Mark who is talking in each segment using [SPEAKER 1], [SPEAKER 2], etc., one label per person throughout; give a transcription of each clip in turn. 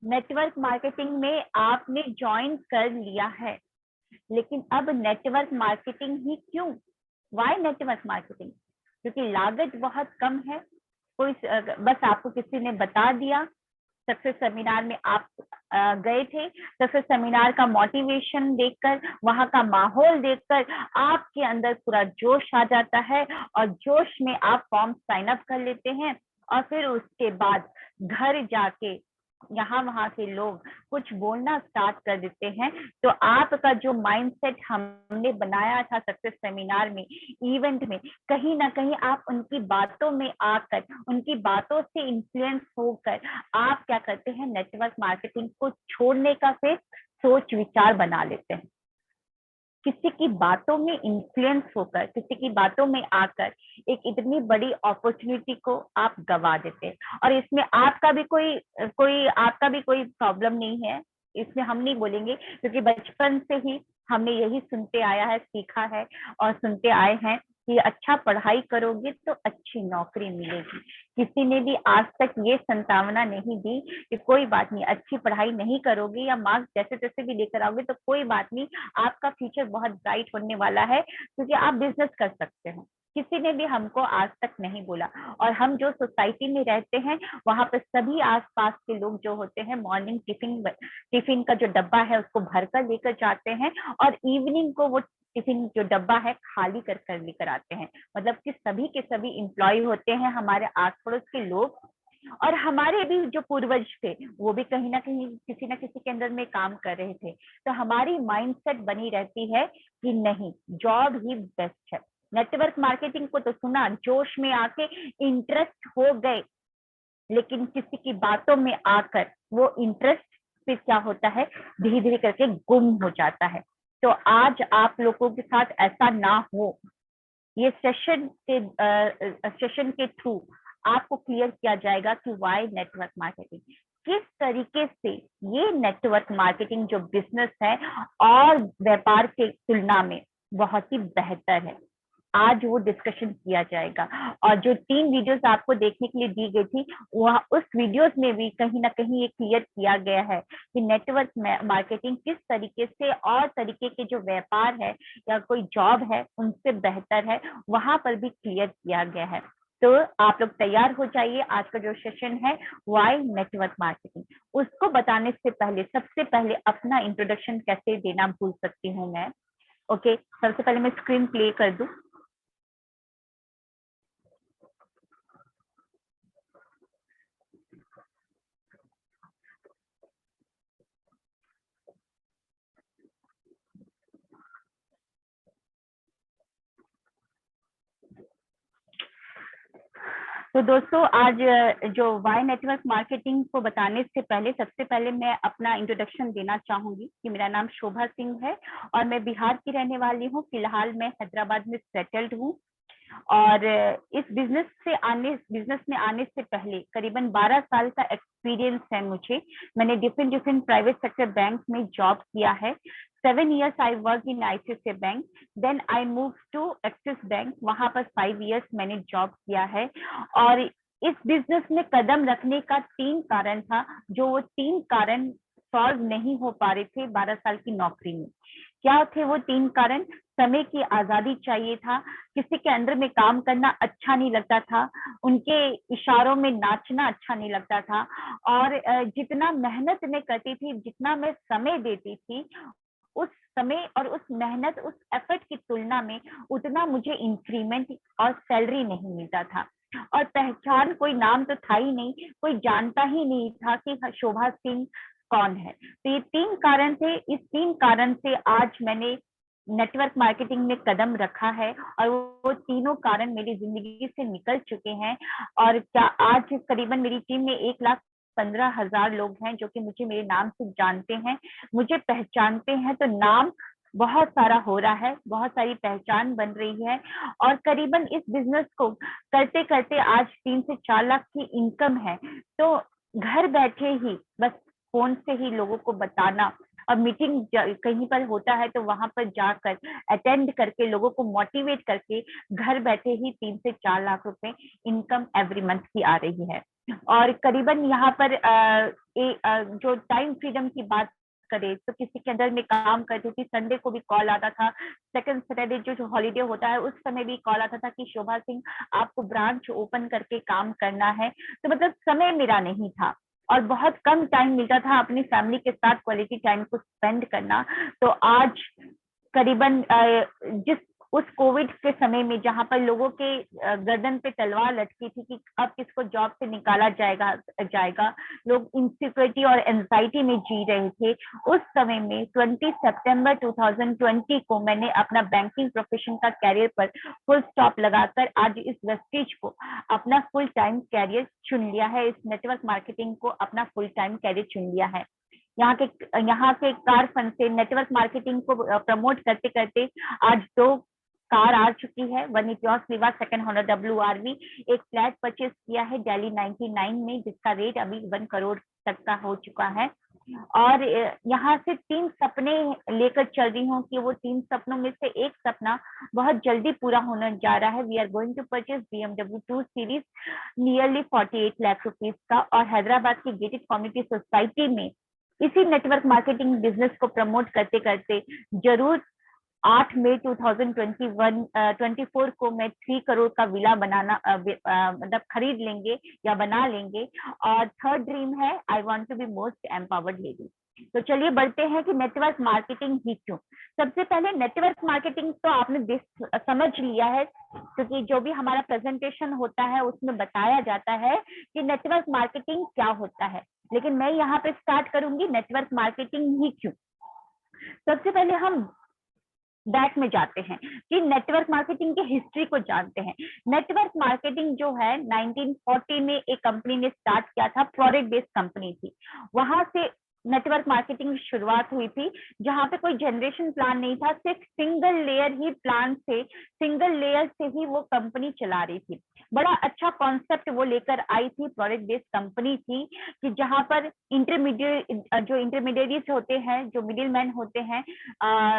[SPEAKER 1] Network marketing में आपने join कर लिया है, लेकिन अब नेटवर्क मार्केटिंग ही क्यों? Why network marketing? क्योंकि लागत बहुत कम है। कोई बस आपको किसी ने बता दिया, सक्सेस सेमिनार में आप गए थे, सक्सेस सेमिनार का मोटिवेशन देखकर, वहां का माहौल देखकर आपके अंदर पूरा जोश आ जाता है और जोश में आप फॉर्म साइन अप कर लेते हैं। और फिर उसके बाद घर जाके यहाँ वहां के लोग कुछ बोलना स्टार्ट कर देते हैं, तो आपका जो माइंडसेट हमने बनाया था सक्सेस सेमिनार में, इवेंट में, कहीं ना कहीं आप उनकी बातों में आकर, उनकी बातों से इन्फ्लुएंस होकर आप क्या करते हैं, नेटवर्क मार्केटिंग को छोड़ने का फिर सोच विचार बना लेते हैं। किसी की बातों में इन्फ्लुएंस होकर, किसी की बातों में आकर एक इतनी बड़ी अपॉर्चुनिटी को आप गवा देते हैं। और इसमें आपका भी कोई प्रॉब्लम नहीं है, इसमें हम नहीं बोलेंगे, क्योंकि बचपन से ही हमने यही सुनते आया है, सीखा है और सुनते आए हैं कि अच्छा पढ़ाई करोगे तो अच्छी नौकरी मिलेगी। किसी ने भी आज तक ये संभावना नहीं दी कि कोई बात नहीं, अच्छी पढ़ाई नहीं करोगे या मार्क्स जैसे तैसे भी लेकर आओगे तो कोई बात नहीं, आपका फ्यूचर बहुत ब्राइट होने वाला है, क्योंकि आप बिजनेस कर सकते हो। किसी ने भी हमको आज तक नहीं बोला। और हम जो सोसाइटी में रहते हैं, वहां पर सभी आसपास के लोग जो होते हैं, मॉर्निंग टिफिन का जो डब्बा है उसको भरकर लेकर जाते हैं, और इवनिंग को वो टिफिन जो डब्बा है खाली कर कर लेकर आते हैं। मतलब कि सभी के सभी एम्प्लॉय होते हैं, हमारे आस पड़ोस के लोग। और हमारे भी जो पूर्वज थे, वो भी कहीं ना कहीं किसी ना किसी के अंदर में काम कर रहे थे। तो हमारी माइंडसेट बनी रहती है कि नहीं, जॉब ही बेस्ट है। नेटवर्क मार्केटिंग को तो सुना, जोश में आके इंटरेस्ट हो गए, लेकिन किसी की बातों में आकर वो इंटरेस्ट फिर क्या होता है, धीरे धीरे करके गुम हो जाता है। तो आज आप लोगों के साथ ऐसा ना हो, ये सेशन के थ्रू आपको क्लियर किया जाएगा कि वाई नेटवर्क मार्केटिंग, किस तरीके से ये नेटवर्क मार्केटिंग जो बिजनेस है और व्यापार के तुलना में बहुत ही बेहतर है। आज वो डिस्कशन किया जाएगा। और जो 3 वीडियोस आपको देखने के लिए दी गई थी, वह उस वीडियोस में भी कहीं ना कहीं ये क्लियर किया गया है कि नेटवर्क मार्केटिंग किस तरीके से और तरीके के जो व्यापार है या कोई जॉब है उनसे बेहतर है, वहां पर भी क्लियर किया गया है। तो आप लोग तैयार हो जाइए, आज का जो सेशन है वाई नेटवर्क मार्केटिंग। उसको बताने से पहले, सबसे पहले अपना इंट्रोडक्शन कैसे देना भूल सकती हूँ मैं। ओके, सबसे पहले मैं स्क्रीन प्ले कर दूं। तो दोस्तों, आज जो वाई नेटवर्क मार्केटिंग को बताने से पहले, सबसे पहले मैं अपना इंट्रोडक्शन देना चाहूंगी कि मेरा नाम शोभा सिंह है और मैं बिहार की रहने वाली हूँ। फिलहाल मैं हैदराबाद में सेटल्ड हूँ। और इस बिजनेस में आने से पहले करीबन 12 साल का एक्सपीरियंस है मुझे। मैंने different different private sector bank में जॉब किया है। 7 years I work in ICICI bank, then I move to Axis bank, वहां पर 5 years मैंने जॉब किया है। और इस बिजनेस में कदम रखने का 3 कारण था, जो वो 3 कारण सॉल्व नहीं हो पा रहे थे 12 साल की नौकरी में। क्या थे वो 3 कारण? समय की आजादी चाहिए था, किसी के अंडर में काम करना अच्छा नहीं लगता था, उनके इशारों में नाचना अच्छा नहीं लगता था, और जितना मेहनत मैं करती थी, जितना मैं समय देती थी, उस समय और उस मेहनत, उस एफर्ट की तुलना में उतना मुझे इंक्रीमेंट और सैलरी नहीं मिलता था। और पहचान, कोई नाम तो था ही नहीं, कोई जानता ही नहीं था कि शोभा सिंह कौन है। तो ये 3 कारण थे। इस 3 कारण से आज मैंने नेटवर्क मार्केटिंग में कदम रखा है और वो तीनों कारण मेरी जिंदगी से निकल चुके हैं। और क्या आज करीबन मेरी टीम में 1,15,000 लोग हैं जो कि मुझे मेरे नाम से जानते हैं, मुझे पहचानते हैं। तो नाम बहुत सारा हो रहा है, बहुत सारी पहचान बन रही है। और करीबन इस बिजनेस को करते करते आज 3 से 4 लाख की इनकम है। तो घर बैठे ही बस फोन से ही लोगों को बताना, और मीटिंग कहीं पर होता है तो वहां पर जाकर अटेंड करके लोगों को मोटिवेट करके घर बैठे ही 3 से 4 लाख रुपए इनकम एवरी मंथ की आ रही है। और करीबन यहाँ पर जो टाइम फ्रीडम की बात करें तो किसी के अंदर में काम करती थी, संडे को भी कॉल आता था, सेकंड सैटरडे जो हॉलीडे होता है उस समय भी कॉल आता था कि शोभा सिंह आपको ब्रांच ओपन करके काम करना है। तो मतलब समय मेरा नहीं था और बहुत कम टाइम मिलता था अपनी फैमिली के साथ क्वालिटी टाइम को स्पेंड करना। तो आज करीबन जिस उस कोविड के समय में जहां पर लोगों के गर्दन पे तलवार लटकी थी कि अब किसको जॉब से निकाला जाएगा, लोग इनसिक्योरिटी और एंजाइटी में जी रहे थे, उस समय में 20 सितंबर 2020 को मैंने अपना बैंकिंग प्रोफेशन का कैरियर पर फुल स्टॉप लगाकर आज इस वेस्टेज को अपना फुल टाइम कैरियर चुन लिया है, इस नेटवर्क मार्केटिंग को अपना फुल टाइम कैरियर चुन लिया है। यहाँ के कार फंड से नेटवर्क मार्केटिंग को प्रमोट करते करते आज 2 कार आ चुकी है। वन इटियोस लिवा सेकंड हॉनर WRV, एक फ्लैट परचेज किया है दिल्ली 99 में जिसका रेट अभी 1 करोड़ तक का हो चुका है। और यहाँ से 3 सपने लेकर चल रही हूँ कि वो 3 सपनों में से एक सपना बहुत जल्दी पूरा होने जा रहा है। We are going to purchase BMW 2 series nearly 48 lakh rupees का, और हैदराबाद की गेटेड कम्युनिटी सोसाइटी में इसी नेटवर्क मार्केटिंग बिजनेस को प्रमोट करते करते जरूर 8 मई 2024 को मैं 3 करोड़ का विला बनाना मतलब खरीद लेंगे या बना लेंगे। और थर्ड ड्रीम है I want to be most empowered lady. तो चलिए बढ़ते हैं कि नेटवर्क मार्केटिंग ही क्यों। सबसे पहले नेटवर्क मार्केटिंग तो आपने समझ लिया है, क्योंकि जो भी हमारा प्रेजेंटेशन होता है उसमें बताया जाता है कि नेटवर्क मार्केटिंग क्या होता है, लेकिन मैं यहाँ पे स्टार्ट करूंगी नेटवर्क मार्केटिंग ही क्यों। सबसे पहले हम बैक में जाते हैं कि नेटवर्क मार्केटिंग की हिस्ट्री को जानते हैं। नेटवर्क मार्केटिंग जो है 1940 में एक कंपनी ने स्टार्ट किया था, प्रोडक्ट बेस्ड कंपनी थी, वहां से नेटवर्क मार्केटिंग शुरुआत हुई थी, जहां पे कोई जनरेशन प्लान नहीं था, सिर्फ सिंगल लेयर ही प्लान से, सिंगल लेयर से ही वो कंपनी चला रही थी। बड़ा अच्छा कॉन्सेप्ट वो लेकर आई थी, प्रोडक्ट बेस्ड कंपनी थी कि जहां पर जो इंटरमीडिएट्स होते हैं, जो मिडिल मैन होते हैं,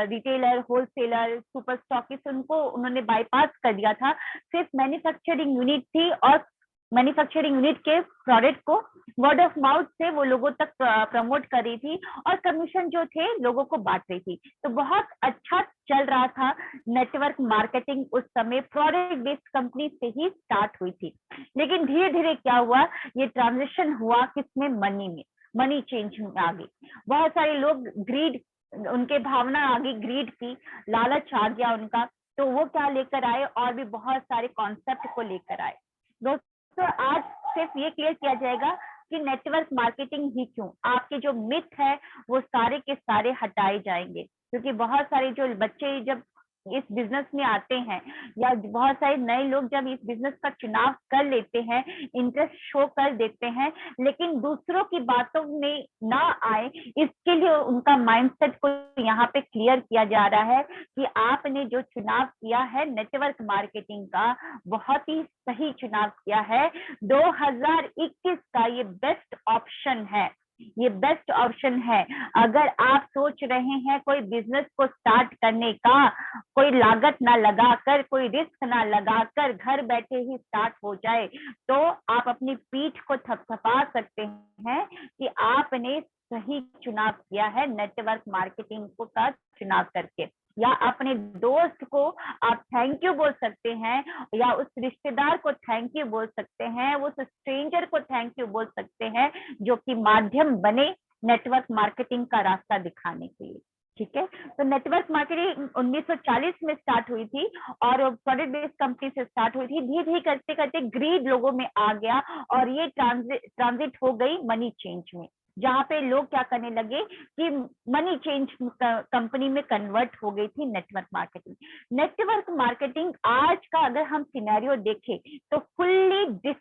[SPEAKER 1] रिटेलर, होलसेलर, सुपर स्टॉकिस्ट, उनको उन्होंने बाईपास कर दिया था। सिर्फ मैन्युफैक्चरिंग यूनिट थी और मैन्युफैक्चरिंग यूनिट के प्रोडक्ट को वर्ड ऑफ माउथ से वो लोगों तक प्रमोट कर रही थी और कमीशन जो थे लोगों को बांट रही थी। तो बहुत अच्छा चल रहा था नेटवर्क मार्केटिंग, उस समय प्रोडक्ट बेस्ड कंपनी से ही स्टार्ट हुई थी। लेकिन धीरे धीरे क्या हुआ, ये ट्रांजिशन हुआ किसमें, मनी में, मनी चेंज में आ गई। बहुत सारे लोग ग्रीड, उनके भावना आ गई ग्रीड की, लालच आ गया उनका, तो वो क्या लेकर आए, और भी बहुत सारे कॉन्सेप्ट को लेकर आए। दोस्तों आज सिर्फ ये क्लियर किया जाएगा कि नेटवर्क मार्केटिंग ही क्यों, आपके जो मिथ है वो सारे के सारे हटाए जाएंगे, क्योंकि बहुत सारे जो बच्चे जब इस बिजनेस में आते हैं या बहुत सारे नए लोग जब इस बिजनेस का चुनाव कर लेते हैं, इंटरेस्ट शो कर देते हैं, लेकिन दूसरों की बातों में ना आए, इसके लिए उनका माइंडसेट को यहाँ पे क्लियर किया जा रहा है कि आपने जो चुनाव किया है नेटवर्क मार्केटिंग का, बहुत ही सही चुनाव किया है। 2021 का ये बेस्ट ऑप्शन है, ये बेस्ट ऑप्शन है। अगर आप सोच रहे हैं कोई बिजनेस को स्टार्ट करने का, कोई लागत ना लगाकर, कोई रिस्क ना लगाकर घर बैठे ही स्टार्ट हो जाए, तो आप अपनी पीठ को थपथपा सकते हैं कि आपने सही चुनाव किया है नेटवर्क मार्केटिंग को का चुनाव करके। या अपने दोस्त को आप थैंक यू बोल सकते हैं, या उस रिश्तेदार को थैंक यू बोल सकते हैं, उस स्ट्रेंजर को थैंक यू बोल सकते हैं जो कि माध्यम बने नेटवर्क मार्केटिंग का रास्ता दिखाने के लिए। ठीक है, तो नेटवर्क मार्केटिंग 1940 में स्टार्ट हुई थी और प्रोडक्ट बेस्ड कंपनी से स्टार्ट हुई थी। धीरे धीरे करते करते ग्रीड लोगों में आ गया और ये ट्रांजिट हो गई मनी चेंज में, जहाँ पे लोग क्या करने लगे कि मनी चेंज कंपनी में कन्वर्ट हो गई थी नेटवर्क मार्केटिंग। नेटवर्क मार्केटिंग आज का अगर हम सिनेरियो देखें तो फुल्ली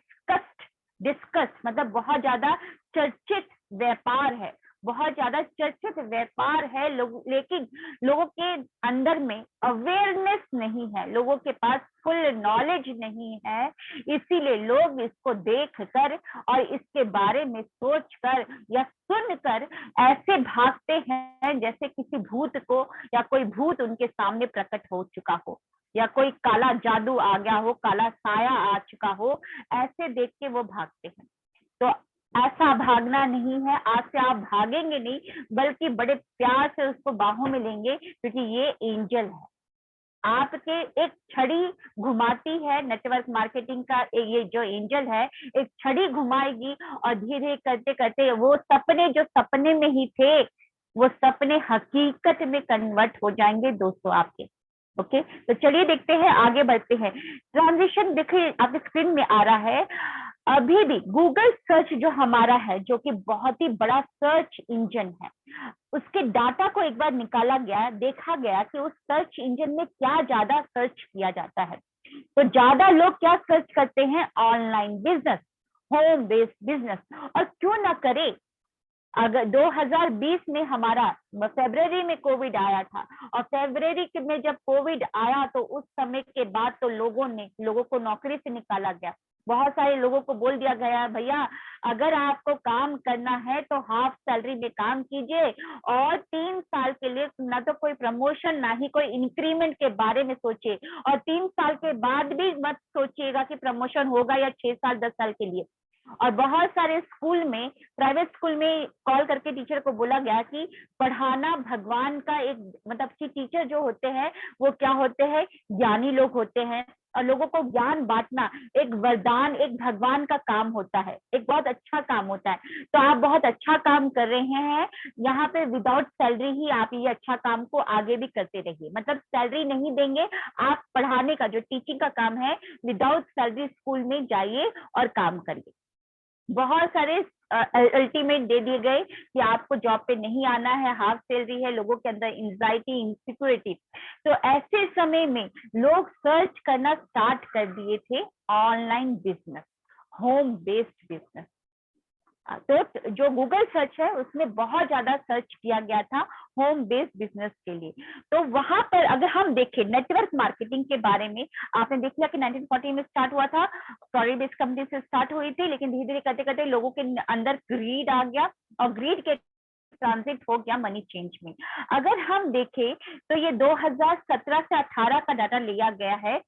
[SPEAKER 1] डिस्कस्ड मतलब बहुत ज्यादा चर्चित व्यापार है, बहुत ज्यादा चर्चित व्यापार है। लेकिन लोगों के अंदर में अवेयरनेस नहीं है, लोगों के पास फुल नॉलेज नहीं है, इसीलिए लोग इसको देखकर और इसके बारे में सोचकर या सुनकर ऐसे भागते हैं जैसे किसी भूत को, या कोई भूत उनके सामने प्रकट हो चुका हो, या कोई काला जादू आ गया हो, काला साया आ चुका हो, ऐसे देख के वो भागते हैं। तो ऐसा भागना नहीं है, आज से आप भागेंगे नहीं बल्कि बड़े प्यार से उसको बाहों में लेंगे, क्योंकि ये एंजल है। आपके एक छड़ी घुमाती है नेटवर्क मार्केटिंग का, ये जो एंजल है एक छड़ी घुमाएगी और धीरे धीरे करते करते वो सपने जो सपने में ही थे वो सपने हकीकत में कन्वर्ट हो जाएंगे दोस्तों आपके। ओके, तो चलिए देखते हैं, आगे बढ़ते हैं। ट्रांजिशन देखिए आपके स्क्रीन में आ रहा है। अभी भी गूगल सर्च जो हमारा है, जो कि बहुत ही बड़ा सर्च इंजन है, उसके डाटा को एक बार निकाला गया, देखा गया कि उस सर्च इंजन में क्या ज्यादा सर्च किया जाता है। तो ज्यादा लोग क्या सर्च करते हैं? Online business, home based business. और क्यों ना करे, अगर 2020 में हमारा फरवरी में कोविड आया था, और फरवरी में जब कोविड आया तो उस समय के बाद तो लोगों को नौकरी से निकाला गया। बहुत सारे लोगों को बोल दिया गया, भैया अगर आपको काम करना है तो हाफ सैलरी में काम कीजिए, और 3 साल के लिए ना तो कोई प्रमोशन ना ही कोई इंक्रीमेंट के बारे में सोचिए, और 3 साल के बाद भी मत सोचिएगा कि प्रमोशन होगा या 6 साल 10 साल के लिए। और बहुत सारे स्कूल में, प्राइवेट स्कूल में कॉल करके टीचर को बोला गया कि पढ़ाना भगवान का एक, मतलब कि टीचर जो होते हैं वो क्या होते हैं? ज्ञानी लोग होते हैं, और लोगों को ज्ञान बांटना एक वरदान, एक भगवान का काम होता है, एक बहुत अच्छा काम होता है। तो आप बहुत अच्छा काम कर रहे हैं यहाँ पे, विदाउट सैलरी ही आप ये अच्छा काम को आगे भी करते रहिए। मतलब सैलरी नहीं देंगे, आप पढ़ाने का जो टीचिंग का काम है, विदाउट सैलरी स्कूल में जाइए और काम करिए। बहुत सारे अल्टीमेट दे दिए गए कि आपको जॉब पे नहीं आना है, हाफ सैलरी है, लोगों के अंदर एंजाइटी, इनसिक्योरिटी। तो ऐसे समय में लोग सर्च करना स्टार्ट कर दिए थे online business, home based business. तो जो गूगल सर्च है उसमें बहुत ज्यादा सर्च किया गया था होम बेस्ड बिजनेस के लिए। तो वहां पर अगर हम देखें नेटवर्क मार्केटिंग के बारे में, आपने देख लिया कि 1940 में स्टार्ट हुआ था, स्टोरी बेस्ड कंपनी से स्टार्ट हुई थी, लेकिन धीरे धीरे करते करते लोगों के अंदर ग्रीड आ गया, और ग्रीड के ट्रांजिट हो गया मनी चेंज में। अगर हम देखें तो ये 2017 से 18 का डाटा लिया गया है।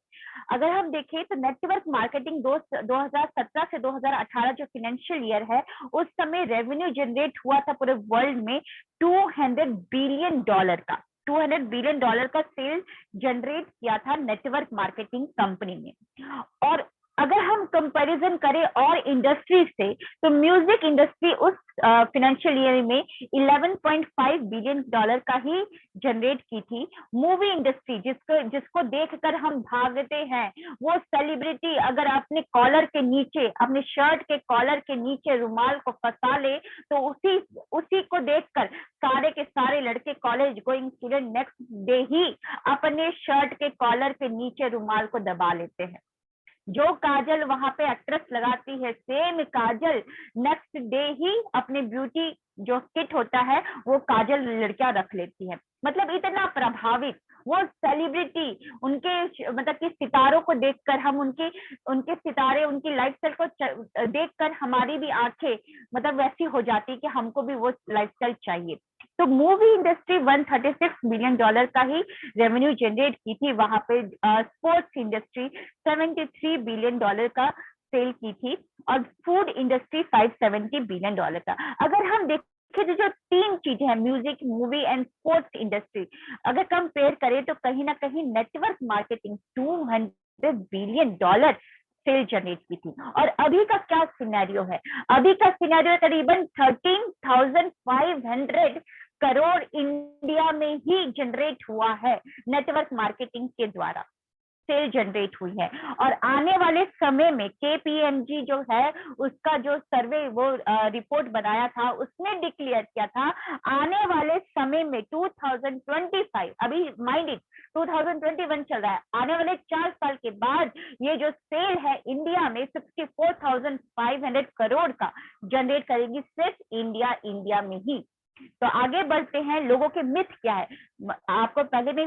[SPEAKER 1] अगर हम देखें तो नेटवर्क मार्केटिंग 2017 से 2018 जो फाइनेंशियल ईयर है, उस समय रेवेन्यू जनरेट हुआ था पूरे वर्ल्ड में $200 बिलियन का। $200 बिलियन का सेल जनरेट किया था नेटवर्क मार्केटिंग कंपनी ने। और अगर हम कंपैरिजन करें और इंडस्ट्री से, तो म्यूजिक इंडस्ट्री उस फाइनेंशियल ईयर में $11.5 बिलियन का ही जनरेट की थी। मूवी इंडस्ट्री, जिसको देखकर हम भागते हैं, वो सेलिब्रिटी अगर अपने कॉलर के नीचे, अपने शर्ट के कॉलर के नीचे रुमाल को फंसा ले, तो उसी को देखकर सारे के सारे लड़के, college going student, next day ही अपने शर्ट के कॉलर के नीचे रुमाल को दबा लेते हैं। जो काजल वहां पे एक्ट्रेस लगाती है, सेम काजल नेक्स्ट डे ही अपने ब्यूटी जो किट होता है वो काजल लड़कियां रख लेती है। मतलब इतना प्रभावित वो सेलिब्रिटी, उनके मतलब कि सितारों को देखकर हम उनके सितारे, उनकी लाइफस्टाइल को देखकर हमारी भी आंखें मतलब वैसी हो जाती कि हमको भी वो लाइफस्टाइल चाहिए। तो मूवी इंडस्ट्री $136 बिलियन का ही रेवेन्यू जनरेट की थी वहां पे। स्पोर्ट्स इंडस्ट्री $73 बिलियन का सेल की थी, और फूड इंडस्ट्री $570 बिलियन का। अगर हम देखें तो जो 3 चीजें हैं, music, movie and sports industry, अगर कंपेयर करें तो कहीं ना कहीं network marketing $200 billion sale generate की थी। और अभी का क्या सिनेरियो है? अभी का सिनेरियो करीबन 13,500 करोड़ इंडिया में ही जनरेट हुआ है, नेटवर्क मार्केटिंग के द्वारा सेल जनरेट हुई है। और आने वाले समय में KPMG जो है उसका जो सर्वे, वो रिपोर्ट बनाया था, उसने डिक्लेयर किया था आने वाले समय में 2025, अभी माइंड इट 2021 चल रहा है, आने वाले 4 साल के बाद ये जो सेल है इंडिया में 64,500 करोड़ का जनरेट करेगी, सिर्फ इंडिया में ही। तो आगे बढ़ते हैं, लोगों के मिथ क्या है? आपको पहले भी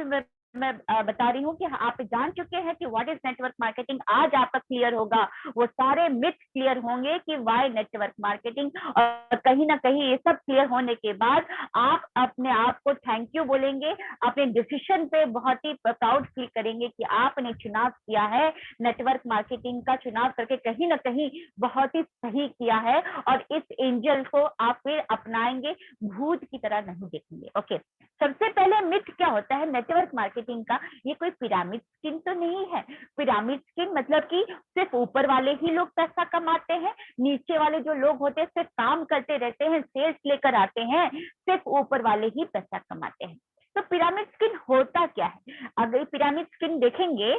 [SPEAKER 1] मैं बता रही हूँ कि आप जान चुके हैं कि व्हाट इज नेटवर्क मार्केटिंग। आज आपका क्लियर होगा, वो सारे मिथ क्लियर होंगे कि वाई नेटवर्क मार्केटिंग। और कहीं ना कहीं ये सब क्लियर होने के बाद आप अपने आप को थैंक यू बोलेंगे, अपने डिसीजन पे बहुत ही प्राउड फील करेंगे कि आपने चुनाव किया है, नेटवर्क मार्केटिंग का चुनाव करके कहीं ना कहीं बहुत ही सही किया है। और इस एंजल को आप फिर अपनाएंगे, भूत की तरह नहीं देखेंगे। ओके, सबसे पहले मिथ क्या होता है नेटवर्क मार्केटिंग का? ये कोई पिरामिड स्कीम तो नहीं है। पिरामिड स्कीम मतलब कि सिर्फ ऊपर वाले ही लोग पैसा कमाते हैं, नीचे वाले जो लोग होते हैं सिर्फ काम करते रहते हैं, सेल्स लेकर आते हैं, सिर्फ ऊपर वाले ही पैसा कमाते हैं। तो पिरामिड स्कीम होता क्या है? अगर पिरामिड स्कीम देखेंगे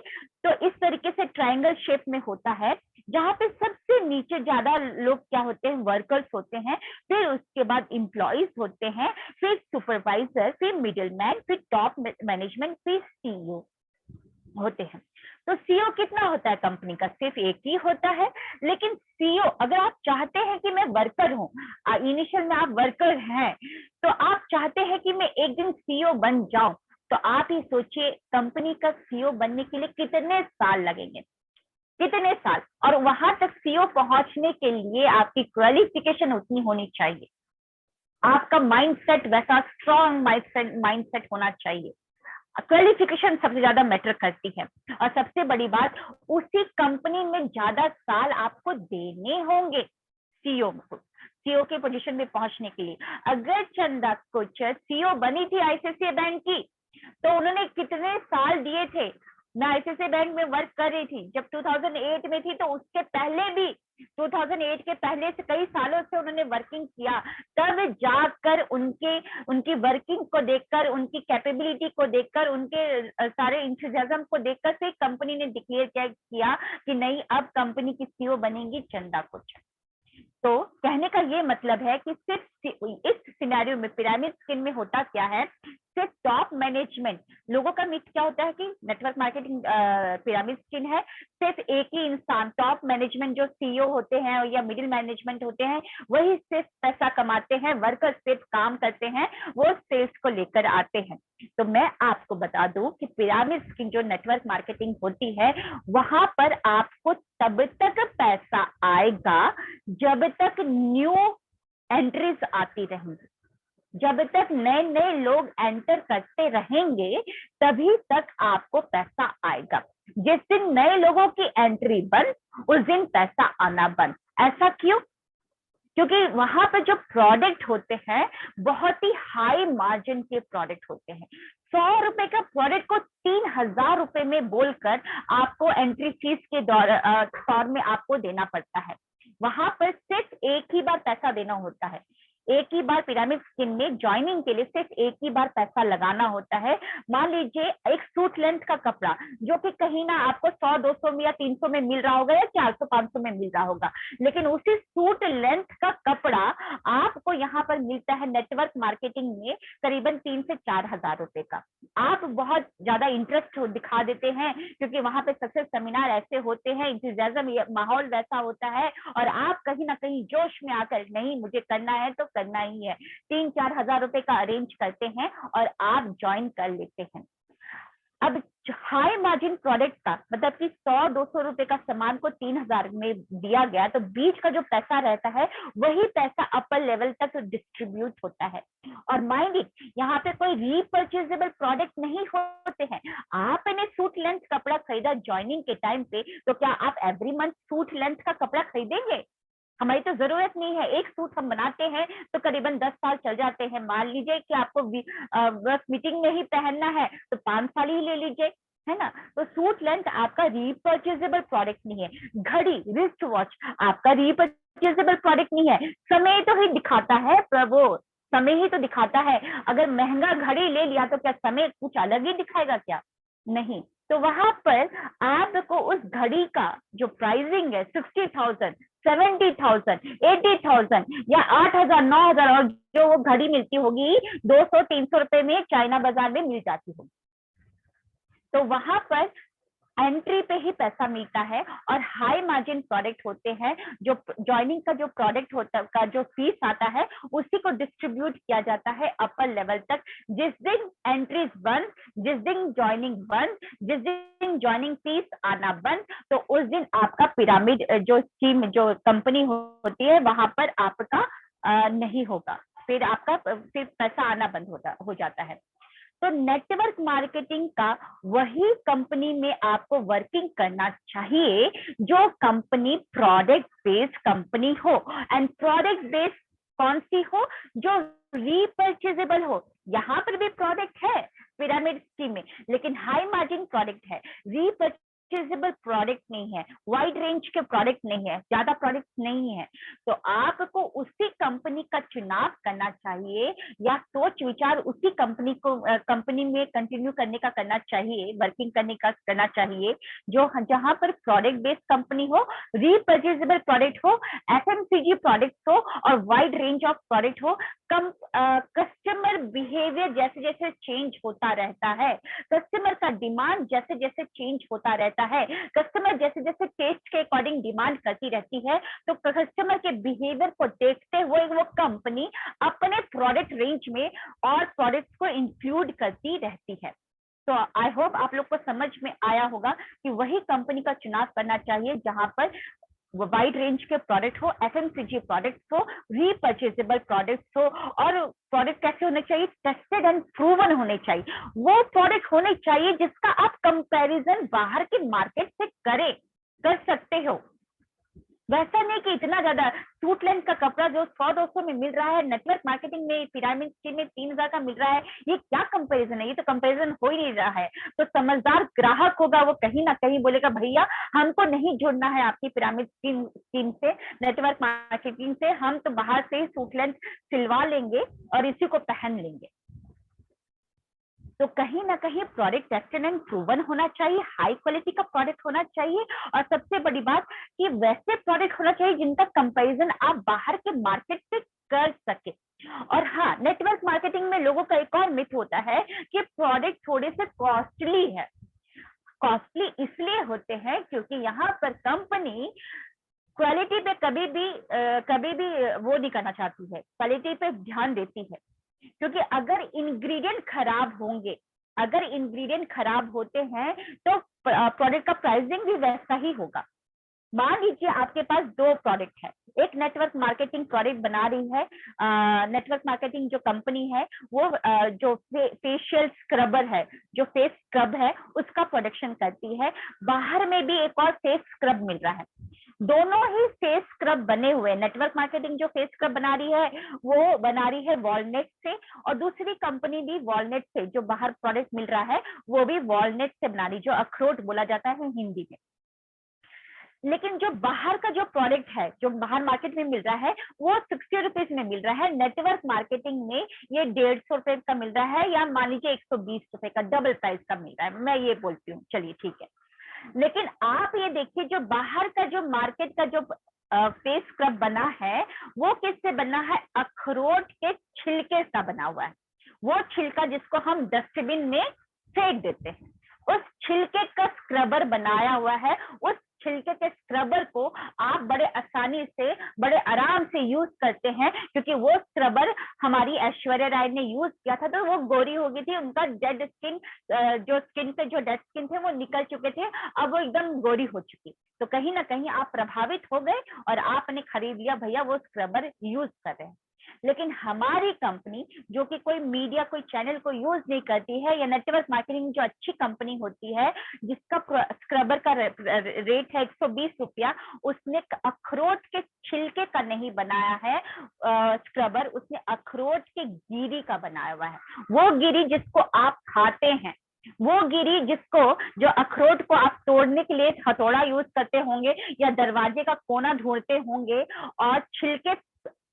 [SPEAKER 1] तो इस तरीके से ट्रायंगल शेप में होता है, जहां पे सबसे नीचे ज्यादा लोग क्या होते हैं, वर्कर्स होते हैं, फिर उसके बाद इंप्लॉइज होते हैं, फिर सुपरवाइजर, फिर मिडिल मैन, फिर टॉप मैनेजमेंट, फिर सीईओ होते हैं। तो सीईओ कितना होता है कंपनी का? सिर्फ एक ही होता है। लेकिन सीईओ, अगर आप चाहते हैं कि मैं वर्कर हूँ, इनिशियल में आप वर्कर हैं, तो आप चाहते हैं कि मैं एक दिन सीईओ बन जाऊं, तो आप ही सोचिए कंपनी का सीईओ बनने के लिए कितने साल लगेंगे, कितने साल। और वहां तक सीईओ पहुंचने के लिए आपकी क्वालिफिकेशन उतनी होनी चाहिए, आपका माइंडसेट वैसा स्ट्रॉन्ग माइंडसेट होना चाहिए। क्वालिफिकेशन सबसे ज्यादा मैटर करती है। और सबसे बड़ी बात, उसी कंपनी में ज्यादा साल आपको देने होंगे सीईओ को, सीईओ के पोजीशन में पहुंचने के लिए। अगर चंदा कोचर सीईओ बनी थी आईसीआईसीआई बैंक की, तो उन्होंने कितने साल दिए थे? मैं आईसीआईसीआई बैंक में वर्क कर रही थी जब 2008 में थी, तो उसके पहले भी 2008 के पहले से कई सालों से उन्होंने वर्किंग किया। तब जाकर उनकी वर्किंग को देखकर, उनकी कैपेबिलिटी को देखकर, उनके सारे इंथुजियाज्म को देखकर से कंपनी ने डिक्लेयर किया कि नहीं, अब कंपनी की सीईओ बनेंगी चंदा कोचर। तो कहने का ये मतलब है कि सिर्फ इस सिनेरियो में पिरामिड स्कीम में होता क्या है, सिर्फ टॉप मैनेजमेंट लोगों का मिथ क्या होता है कि नेटवर्क मार्केटिंग पिरामिड स्कीम है, सिर्फ एक ही इंसान, टॉप मैनेजमेंट जो सीईओ होते हैं या मिडिल मैनेजमेंट होते हैं, वही सिर्फ पैसा कमाते हैं, वर्कर सिर्फ काम करते हैं, वो सेल्स को लेकर आते हैं। तो मैं आपको बता दूं कि पिरामिड स्कीम जो नेटवर्क मार्केटिंग होती है, वहां पर आपको तब तक पैसा आएगा जब तक न्यू एंट्रीज आती रहेंगी, जब तक नए नए लोग एंटर करते रहेंगे, तभी तक आपको पैसा आएगा। जिस दिन नए लोगों की एंट्री बंद, उस दिन पैसा आना बंद। ऐसा क्यों? क्योंकि वहां पर जो प्रोडक्ट होते हैं बहुत ही हाई मार्जिन के प्रोडक्ट होते हैं। 100 रुपए का प्रोडक्ट को 3000 रुपए में बोलकर आपको एंट्री फीस के तौर में आपको देना पड़ता है। वहां पर सिर्फ एक ही बार पैसा देना होता है, एक ही बार पिरामिड स्कीम में ज्वाइनिंग के लिए सिर्फ एक ही बार पैसा लगाना होता है। मान लीजिए एक सूट लेंथ का कपड़ा जो कि कहीं ना आपको 100-200 में या 300 में मिल रहा होगा या 400-500 में मिल रहा होगा, लेकिन उसी सूट लेंथ का कपड़ा आपको यहाँ पर मिलता है नेटवर्क मार्केटिंग में करीबन 3 से 4 हजार रुपए का। आप बहुत ज्यादा इंटरेस्ट दिखा देते हैं क्योंकि वहां पे सक्सेस सेमिनार ऐसे होते हैं, इंतजाम माहौल वैसा होता है, और आप कहीं ना कहीं जोश में आकर नहीं मुझे करना है तो करना ही है, 3-4 हजार रुपए का अरेंज करते हैं और आप ज्वाइन कर लेते हैं। अब हाई मार्जिन प्रोडक्ट का मतलब कि 100-200 रुपए का सामान को 3000 में दिया गया, तो बीच का जो पैसा रहता है वही पैसा अपर लेवल तक डिस्ट्रीब्यूट होता है। और माइंड इट, यहाँ पे कोई रीपर्चेजेबल प्रोडक्ट नहीं होते हैं। आपने सूट लेंथ कपड़ा खरीदा ज्वाइनिंग के टाइम पे, तो क्या आप एवरी मंथ सूट लेंथ का कपड़ा खरीदेंगे? हमारी तो जरूरत नहीं है। एक सूट हम बनाते हैं तो करीबन 10 साल चल जाते हैं। मान लीजिए कि आपको बस मीटिंग में ही पहनना है तो 5 साल ही ले लीजिए, है ना। तो सूट लेंथ आपका रीपर्चेजेबल प्रोडक्ट नहीं है। घड़ी, रिस्ट वॉच आपका रीपर्चेजेबल प्रोडक्ट नहीं है। समय तो ही दिखाता है, वो समय ही तो दिखाता है। अगर महंगा घड़ी ले लिया तो क्या समय कुछ अलग ही दिखाएगा? क्या नहीं। तो वहां पर आपको उस घड़ी का जो प्राइसिंग है 60,000, 70,000, 80,000 या 8,000, 9,000, और जो वो घड़ी मिलती होगी 200-300 रुपए में चाइना बाजार में मिल जाती होगी। तो वहां पर एंट्री पे ही पैसा मिलता है और हाई मार्जिन प्रोडक्ट होते हैं। जो ज्वाइनिंग का जो प्रोडक्ट होता का जो फीस आता है उसी को डिस्ट्रीब्यूट किया जाता है अपर लेवल तक। जिस दिन एंट्रीज बंद, जिस दिन ज्वाइनिंग बंद, जिस दिन ज्वाइनिंग फीस आना बंद, तो उस दिन आपका पिरामिड जो स्कीम जो कंपनी होती है वहां पर आपका नहीं होगा, फिर आपका फिर पैसा आना बंद हो जाता है। तो नेटवर्क मार्केटिंग का वही कंपनी में आपको वर्किंग करना चाहिए जो कंपनी प्रोडक्ट बेस्ड कंपनी हो, एंड प्रोडक्ट बेस्ड कौन सी हो, जो रीपर्चेजेबल हो। यहाँ पर भी प्रोडक्ट है पिरामिड स्कीम में, लेकिन हाई मार्जिन प्रोडक्ट है, रीपर्चेजेबल प्रोडक्ट नहीं है, वाइड रेंज के प्रोडक्ट नहीं है, ज्यादा प्रोडक्ट नहीं है। तो आपको उसी कंपनी का चुनाव करना चाहिए, या सोच विचार उसी कंपनी को कंपनी में कंटिन्यू करने का करना चाहिए, वर्किंग करने का करना चाहिए, जो जहां पर प्रोडक्ट बेस्ड कंपनी हो, रीपर्चेजेबल प्रोडक्ट हो, एफएमसीजी प्रोडक्ट हो, और वाइड रेंज ऑफ प्रोडक्ट हो। कस्टमर बिहेवियर जैसे जैसे चेंज होता रहता है, कस्टमर का डिमांड जैसे जैसे चेंज होता रहता है, कस्टमर जैसे जैसे टेस्ट के अकॉर्डिंग डिमांड करती रहती है, तो कस्टमर के बिहेवियर को देखते हुए वो कंपनी अपने प्रोडक्ट रेंज में और प्रोडक्ट्स को इंक्लूड करती रहती है। तो आई होप आप लोग को समझ में आया होगा कि वही कंपनी का चुनाव करना चाहिए जहां पर वाइड रेंज के प्रोडक्ट हो, एफएमसीजी प्रोडक्ट्स हो, रीपर्चेजेबल प्रोडक्ट्स हो, और प्रोडक्ट कैसे होने चाहिए, टेस्टेड एंड प्रूवन होने चाहिए। वो प्रोडक्ट होने चाहिए जिसका आप कंपैरिजन बाहर के मार्केट से कर सकते हो। वैसा नहीं कि इतना ज्यादा सूट लेंथ का कपड़ा जो 100-200 में मिल रहा है, नेटवर्क मार्केटिंग में पिरामिड स्कीम में 3000 का मिल रहा है, ये क्या कंपैरिजन है, ये तो कंपैरिजन हो ही नहीं रहा है। तो समझदार ग्राहक होगा वो कहीं ना कहीं बोलेगा भैया हमको नहीं जुड़ना है आपकी पिरामिड स्कीम से, नेटवर्क मार्केटिंग से, हम तो बाहर से ही सूट लेंथ सिलवा लेंगे और इसी को पहन लेंगे। तो कहीं ना कहीं प्रोडक्ट टेस्टेड एंड प्रूवन होना चाहिए, हाई क्वालिटी का प्रोडक्ट होना चाहिए, और सबसे बड़ी बात कि वैसे प्रोडक्ट होना चाहिए जिनका कंपैरिजन आप बाहर के मार्केट से कर सके। और हाँ, नेटवर्क मार्केटिंग में लोगों का एक और मिथ होता है कि प्रोडक्ट थोड़े से कॉस्टली है। कॉस्टली इसलिए होते हैं क्योंकि यहाँ पर कंपनी क्वालिटी पे कभी भी वो नहीं करना चाहती है, क्वालिटी पे ध्यान देती है। क्योंकि अगर इंग्रेडिएंट खराब होंगे, अगर इंग्रेडिएंट खराब होते हैं तो प्रोडक्ट का प्राइसिंग भी वैसा ही होगा। मान लीजिए आपके पास 2 प्रोडक्ट है, एक नेटवर्क मार्केटिंग प्रोडक्ट बना रही है, नेटवर्क मार्केटिंग जो कंपनी है वो जो फेशियल स्क्रबर है, जो फेस स्क्रब है उसका प्रोडक्शन करती है, बाहर में भी एक और फेस स्क्रब मिल रहा है, दोनों ही फेस स्क्रब बने हुए। नेटवर्क मार्केटिंग जो फेस स्क्रब बना रही है वो बना रही है वॉलनट से, और दूसरी कंपनी भी वॉलनट से, जो बाहर प्रोडक्ट मिल रहा है वो भी वॉलनट से बना रही, जो अखरोट बोला जाता है हिंदी में। लेकिन जो बाहर का जो प्रोडक्ट है, जो बाहर मार्केट में मिल रहा है वो 60 रुपीज में मिल रहा है, नेटवर्क मार्केटिंग में ये 150 रुपए का मिल रहा है, या मान लीजिए 120 रुपए का, डबल प्राइस का मिल रहा है, मैं ये बोलती हूँ, चलिए ठीक है। लेकिन आप ये देखिए जो बाहर का जो मार्केट का जो फेस स्क्रब बना है वो किससे बना है, अखरोट के छिलके का बना हुआ है। वो छिलका जिसको हम डस्टबिन में फेंक देते हैं, उस छिलके का स्क्रबर बनाया हुआ है। उस छिलके के स्क्रबर को आप बड़े आसानी से, बड़े आराम से यूज करते हैं, क्योंकि वो स्क्रबर हमारी ऐश्वर्या राय ने यूज किया था तो वो गोरी हो गई थी, उनका डेड स्किन, जो स्किन पे जो डेड स्किन थे वो निकल चुके थे, अब वो एकदम गोरी हो चुकी। तो कहीं ना कहीं आप प्रभावित हो गए और आपने खरीद लिया, भैया वो स्क्रबर यूज कर रहे हैं। लेकिन हमारी कंपनी जो कि कोई मीडिया, कोई चैनल को यूज नहीं करती है, या नेटवर्क मार्केटिंग जो अच्छी कंपनी होती है जिसका स्क्रबर का रेट है 120 रुपया, उसने अखरोट के छिलके का नहीं बनाया है स्क्रबर, उसने अखरोट के गिरी का बनाया हुआ है। वो गिरी जिसको आप खाते हैं, वो गिरी जिसको, जो अखरोट को आप तोड़ने के लिए हथौड़ा यूज करते होंगे या दरवाजे का कोना ढूंढते होंगे और छिलके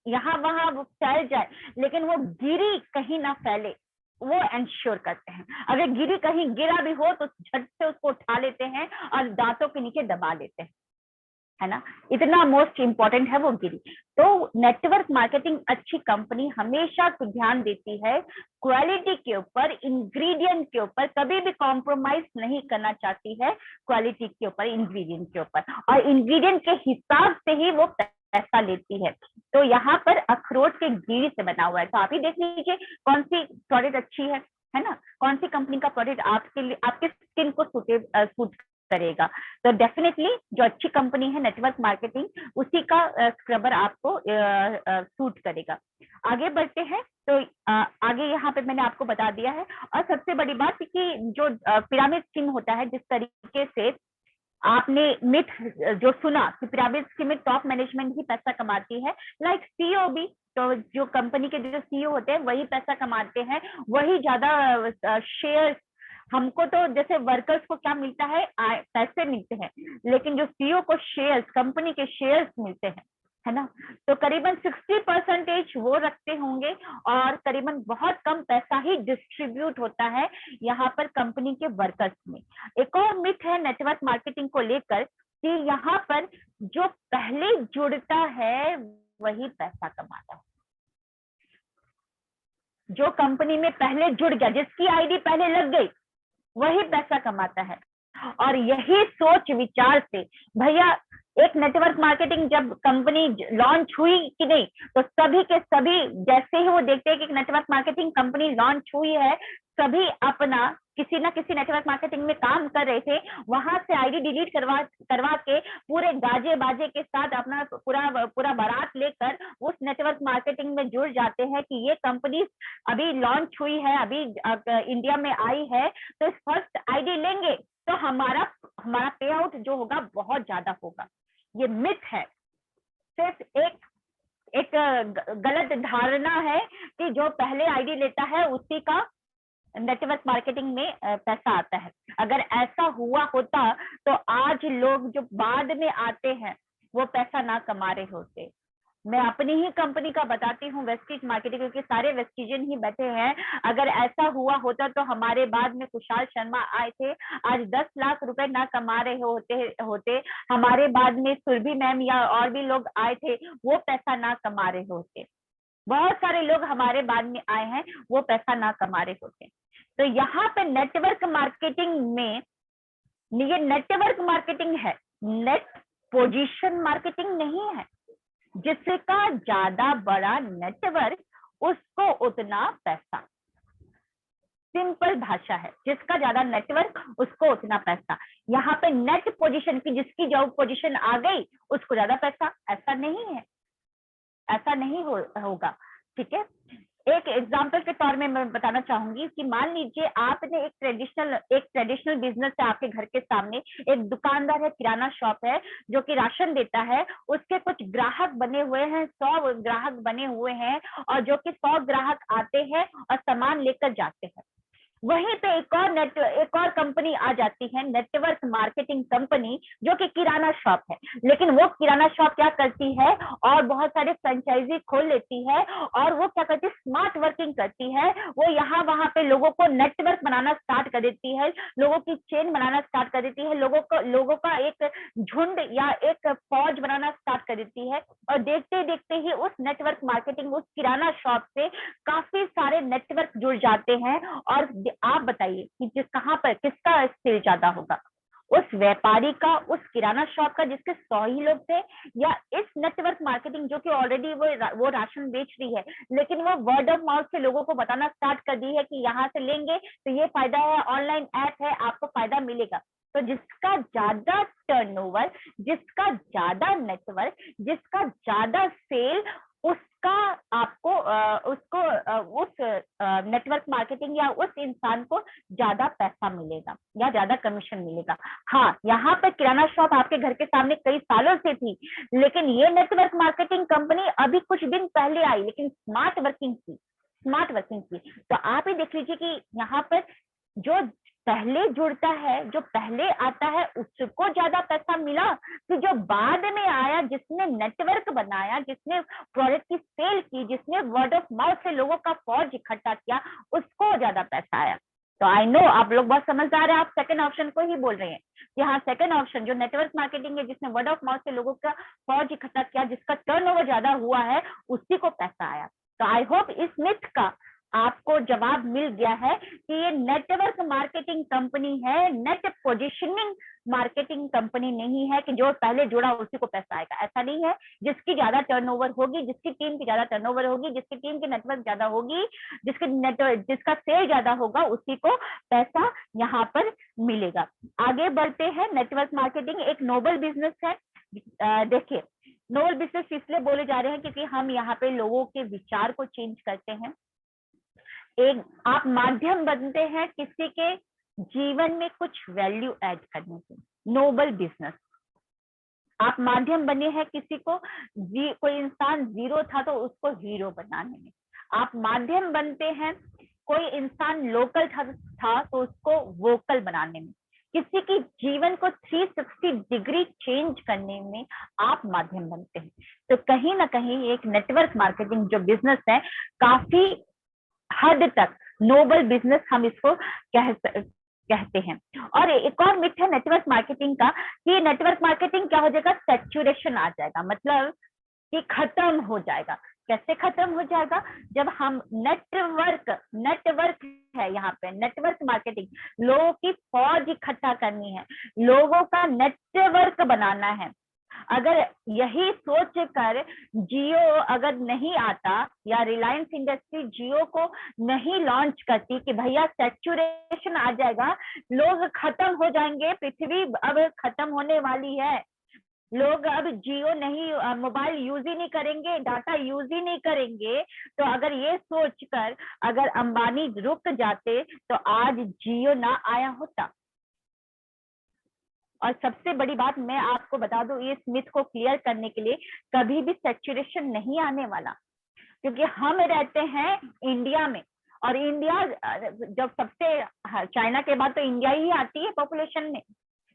[SPEAKER 1] यहाँ वहां वो फैल जाए लेकिन वो गिरी कहीं ना फैले, वो इंश्योर करते हैं। अगर गिरी कहीं गिरा भी हो तो झट से उसको उठा लेते हैं और दांतों के नीचे दबा लेते हैं, है ना, इतना मोस्ट इंपॉर्टेंट है वो गिरी। तो नेटवर्क मार्केटिंग अच्छी कंपनी हमेशा ध्यान देती है क्वालिटी के ऊपर, इंग्रेडिएंट के ऊपर, कभी भी कॉम्प्रोमाइज नहीं करना चाहती है क्वालिटी के ऊपर, इंग्रेडिएंट के ऊपर, और इंग्रेडिएंट के हिसाब से ही वो पैसा लेती है। तो यहाँ पर अखरोट के गिरी से बना हुआ है, तो आप ही देख लीजिए कौन सी प्रोडक्ट अच्छी है है ना, कौन सी कंपनी का प्रोडक्ट आपके लिए, आपके स्किन को सूट करेगा। तो डेफिनेटली जो अच्छी कंपनी है नेटवर्क मार्केटिंग, उसी का स्क्रबर आपको सूट करेगा। आगे बढ़ते हैं। तो आगे यहाँ पे मैंने आपको बता दिया है। और सबसे बड़ी बात कि जो पिरामिड स्कीम होता है, जिस तरीके से आपने मिथ जो सुना कि पिरामिड स्कीम में टॉप मैनेजमेंट ही पैसा कमाती है, लाइक सीईओ भी, तो जो कंपनी के जो सीईओ होते हैं वही पैसा कमाते हैं, वही ज्यादा शेयर, हमको तो जैसे वर्कर्स को क्या मिलता है, पैसे मिलते हैं, लेकिन जो सीईओ को शेयर्स, कंपनी के शेयर्स मिलते हैं, है ना। तो करीबन 60% वो रखते होंगे और करीबन बहुत कम पैसा ही डिस्ट्रीब्यूट होता है यहाँ पर कंपनी के वर्कर्स में। एक और मिथ है नेटवर्क मार्केटिंग को लेकर कि यहाँ पर जो पहले जुड़ता है वही पैसा कमाता है। जो कंपनी में पहले जुड़ गया, जिसकी आईडी पहले लग गई, वही पैसा कमाता है। और यही सोच विचार से भैया, एक नेटवर्क मार्केटिंग जब कंपनी लॉन्च हुई कि नहीं, तो सभी के सभी जैसे ही वो देखते हैं कि नेटवर्क मार्केटिंग कंपनी लॉन्च हुई है, सभी अपना किसी ना किसी नेटवर्क मार्केटिंग में काम कर रहे थे, वहां से आईडी डिलीट करवा के पूरे गाजे बाजे के साथ अपना पूरा बारात लेकर उस नेटवर्क मार्केटिंग में जुड़ जाते हैं कि ये कंपनी अभी लॉन्च हुई है, अभी इंडिया में आई है, तो फर्स्ट आईडी लेंगे तो हमारा पे आउट जो होगा बहुत ज्यादा होगा। ये मिथ है, सिर्फ एक गलत धारणा है कि जो पहले आईडी लेता है उसी का नेटवर्क मार्केटिंग में पैसा आता है। अगर ऐसा हुआ होता तो आज लोग जो बाद में आते हैं वो पैसा ना कमा रहे होते। मैं अपनी ही कंपनी का बताती हूँ, वेस्टीज मार्केटिंग, क्योंकि सारे वेस्टीजन ही बैठे हैं। अगर ऐसा हुआ होता तो हमारे बाद में कुशाल शर्मा आए थे, आज 10 लाख रुपए ना कमा रहे होते। हमारे बाद में सुरभि मैम या और भी लोग आए थे, वो पैसा ना कमा रहे होते। बहुत सारे लोग हमारे बाद में आए हैं, वो पैसा ना कमा रहे होते। तो यहाँ पे नेटवर्क मार्केटिंग में, ये नेटवर्क मार्केटिंग है, नेट पोजीशन मार्केटिंग नहीं है। जिसका ज्यादा बड़ा नेटवर्क उसको उतना पैसा, सिंपल भाषा है, जिसका ज्यादा नेटवर्क उसको उतना पैसा। यहाँ पे नेट पोजीशन की, जिसकी जॉब पोजीशन आ गई उसको ज्यादा पैसा, ऐसा नहीं है, ऐसा नहीं होगा। ठीक है, एक एग्जांपल के तौर में मैं बताना चाहूंगी कि मान लीजिए आपने एक ट्रेडिशनल बिजनेस है, आपके घर के सामने एक दुकानदार है, किराना शॉप है जो कि राशन देता है, उसके कुछ ग्राहक बने हुए हैं, 100 ग्राहक बने हुए हैं, और जो कि 100 ग्राहक आते हैं और सामान लेकर जाते हैं। वहीं पे एक और कंपनी आ जाती है, नेटवर्क मार्केटिंग कंपनी, जो कि किराना शॉप है, लेकिन वो किराना शॉप क्या करती है, और बहुत सारे फ्रेंचाइजी खोल लेती है, और वो क्या करती है, स्मार्ट वर्किंग करती है। वो यहाँ वहां पे लोगों को नेटवर्क बनाना स्टार्ट कर देती है, लोगों की चेन बनाना स्टार्ट कर देती है, लोगों का एक झुंड या एक फौज बनाना स्टार्ट कर देती है। और देखते देखते ही उस नेटवर्क मार्केटिंग, उस किराना शॉप से काफी सारे नेटवर्क जुड़ जाते हैं। और आप बताइए कि कहाँ पर किसका सेल ज्यादा होगा, उस व्यापारी का, उस किराना शॉप का जिसके 100 ही लोग थे, या इस नेटवर्क मार्केटिंग जो कि ऑलरेडी वो राशन बेच रही है, लेकिन वो वर्ड ऑफ माउथ से लोगों को बताना स्टार्ट कर दी है कि यहाँ से लेंगे तो ये फायदा है, ऑनलाइन ऐप है, आपको फायदा मिलेगा। तो जिसका ज्यादा टर्नओवर, जिसका ज्यादा नेटवर्क, जिसका ज्यादा सेल, उसका आपको उस नेटवर्क मार्केटिंग या उस इंसान को ज्यादा पैसा मिलेगा या ज्यादा कमीशन मिलेगा। हाँ, यहाँ पे किराना शॉप आपके घर के सामने कई सालों से थी, लेकिन ये नेटवर्क मार्केटिंग कंपनी अभी कुछ दिन पहले आई, लेकिन स्मार्ट वर्किंग की। तो आप ही देख लीजिए कि यहाँ पर जो पहले जुड़ता है, जो पहले आता है, उसको ज्यादा पैसा मिला, कि जो बाद में आया, जिसने नेटवर्क बनाया, जिसने प्रोडक्ट की सेल की, जिसने वर्ड ऑफ माउथ से लोगों का फौज इकट्ठा किया, उसको ज्यादा पैसा आया। तो आई नो आप लोग बहुत समझदार है, आप सेकंड ऑप्शन को ही बोल रहे हैं कि हाँ, सेकंड ऑप्शन जो नेटवर्क मार्केटिंग है, जिसने वर्ड ऑफ माउथ से लोगों का फौज इकट्ठा किया, जिसका टर्नओवर ज्यादा हुआ है, उसी को पैसा आया। तो आई होप इस मिथ का आपको जवाब मिल गया है कि ये नेटवर्क मार्केटिंग कंपनी है, नेट पोजिशनिंग मार्केटिंग कंपनी नहीं है कि जो पहले जुड़ा उसी को पैसा आएगा। ऐसा नहीं है। जिसकी ज्यादा टर्नओवर होगी, जिसकी टीम की ज्यादा टर्नओवर होगी, जिसकी टीम की नेटवर्क ज्यादा होगी, जिसका सेल ज्यादा होगा, उसी को पैसा यहाँ पर मिलेगा। आगे बढ़ते हैं। नेटवर्क मार्केटिंग एक नोबल बिजनेस है। देखिए, नोबल बिजनेस इसलिए बोले जा रहे हैं क्योंकि हम यहाँ पे लोगों के विचार को चेंज करते हैं। एक आप माध्यम बनते हैं किसी के जीवन में कुछ वैल्यू ऐड करने के। नोबल बिजनेस, आप माध्यम बने हैं किसी को, कोई इंसान जीरो था तो उसको हीरो बनाने में। आप माध्यम बनते हैं, कोई इंसान लोकल था तो उसको वोकल बनाने में। किसी की जीवन को 360 डिग्री चेंज करने में आप माध्यम बनते हैं। तो कहीं ना कहीं एक नेटवर्क मार्केटिंग जो बिजनेस है, काफी हद तक नोबल बिजनेस हम इसको कहते हैं। और एक और मिथ है नेटवर्क मार्केटिंग का कि नेटवर्क मार्केटिंग क्या हो जाएगा, सैचुरेशन आ जाएगा, मतलब कि खत्म हो जाएगा। कैसे खत्म हो जाएगा? जब हम नेटवर्क है यहाँ पे, नेटवर्क मार्केटिंग, लोगों की फौज इकट्ठा करनी है, लोगों का नेटवर्क बनाना है। अगर यही सोच कर जियो अगर नहीं आता या रिलायंस इंडस्ट्री जियो को नहीं लॉन्च करती कि भैया सैचुरेशन आ जाएगा, लोग खत्म हो जाएंगे, पृथ्वी अब खत्म होने वाली है, लोग अब जियो नहीं, मोबाइल यूज ही नहीं करेंगे, डाटा यूज ही नहीं करेंगे, तो अगर ये सोचकर अगर अंबानी रुक जाते तो आज जियो ना आया होता। और सबसे बड़ी बात मैं आपको बता दूं, इस मिथ को क्लियर करने के लिए, कभी भी सैचुरेशन नहीं आने वाला, क्योंकि हम रहते हैं इंडिया में, और इंडिया जब सबसे, चाइना के बाद तो इंडिया ही आती है पॉपुलेशन में।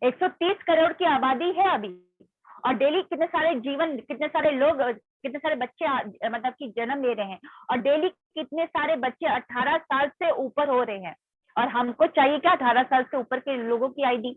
[SPEAKER 1] 130 करोड़ की आबादी है अभी, और डेली कितने सारे जीवन, कितने सारे लोग, कितने सारे बच्चे मतलब कि जन्म ले रहे हैं, और डेली कितने सारे बच्चे 18 साल से ऊपर हो रहे हैं, और हमको चाहिए क्या, 18 साल से ऊपर के लोगों की आईडी,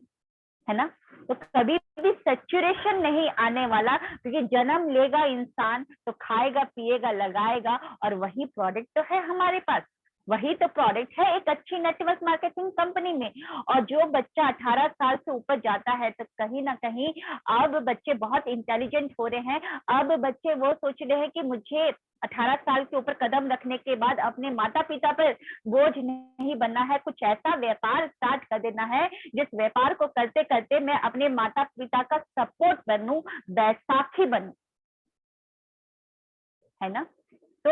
[SPEAKER 1] है ना। तो कभी भी सैचुरेशन नहीं आने वाला, क्योंकि जन्म लेगा इंसान तो खाएगा पिएगा लगाएगा, और वही प्रोडक्ट तो है हमारे पास, वही तो प्रोडक्ट है एक अच्छी नेटवर्क मार्केटिंग कंपनी में। और जो बच्चा 18 साल से ऊपर जाता है तो कहीं ना कहीं अब बच्चे बहुत इंटेलिजेंट हो रहे हैं। अब बच्चे वो सोच रहे हैं कि मुझे 18 साल के ऊपर कदम रखने के बाद अपने माता पिता पर बोझ नहीं बनना है, कुछ ऐसा व्यापार स्टार्ट कर देना है जिस व्यापार को करते करते मैं अपने माता पिता का सपोर्ट बनूं, बैसाखी बनूं, है ना। तो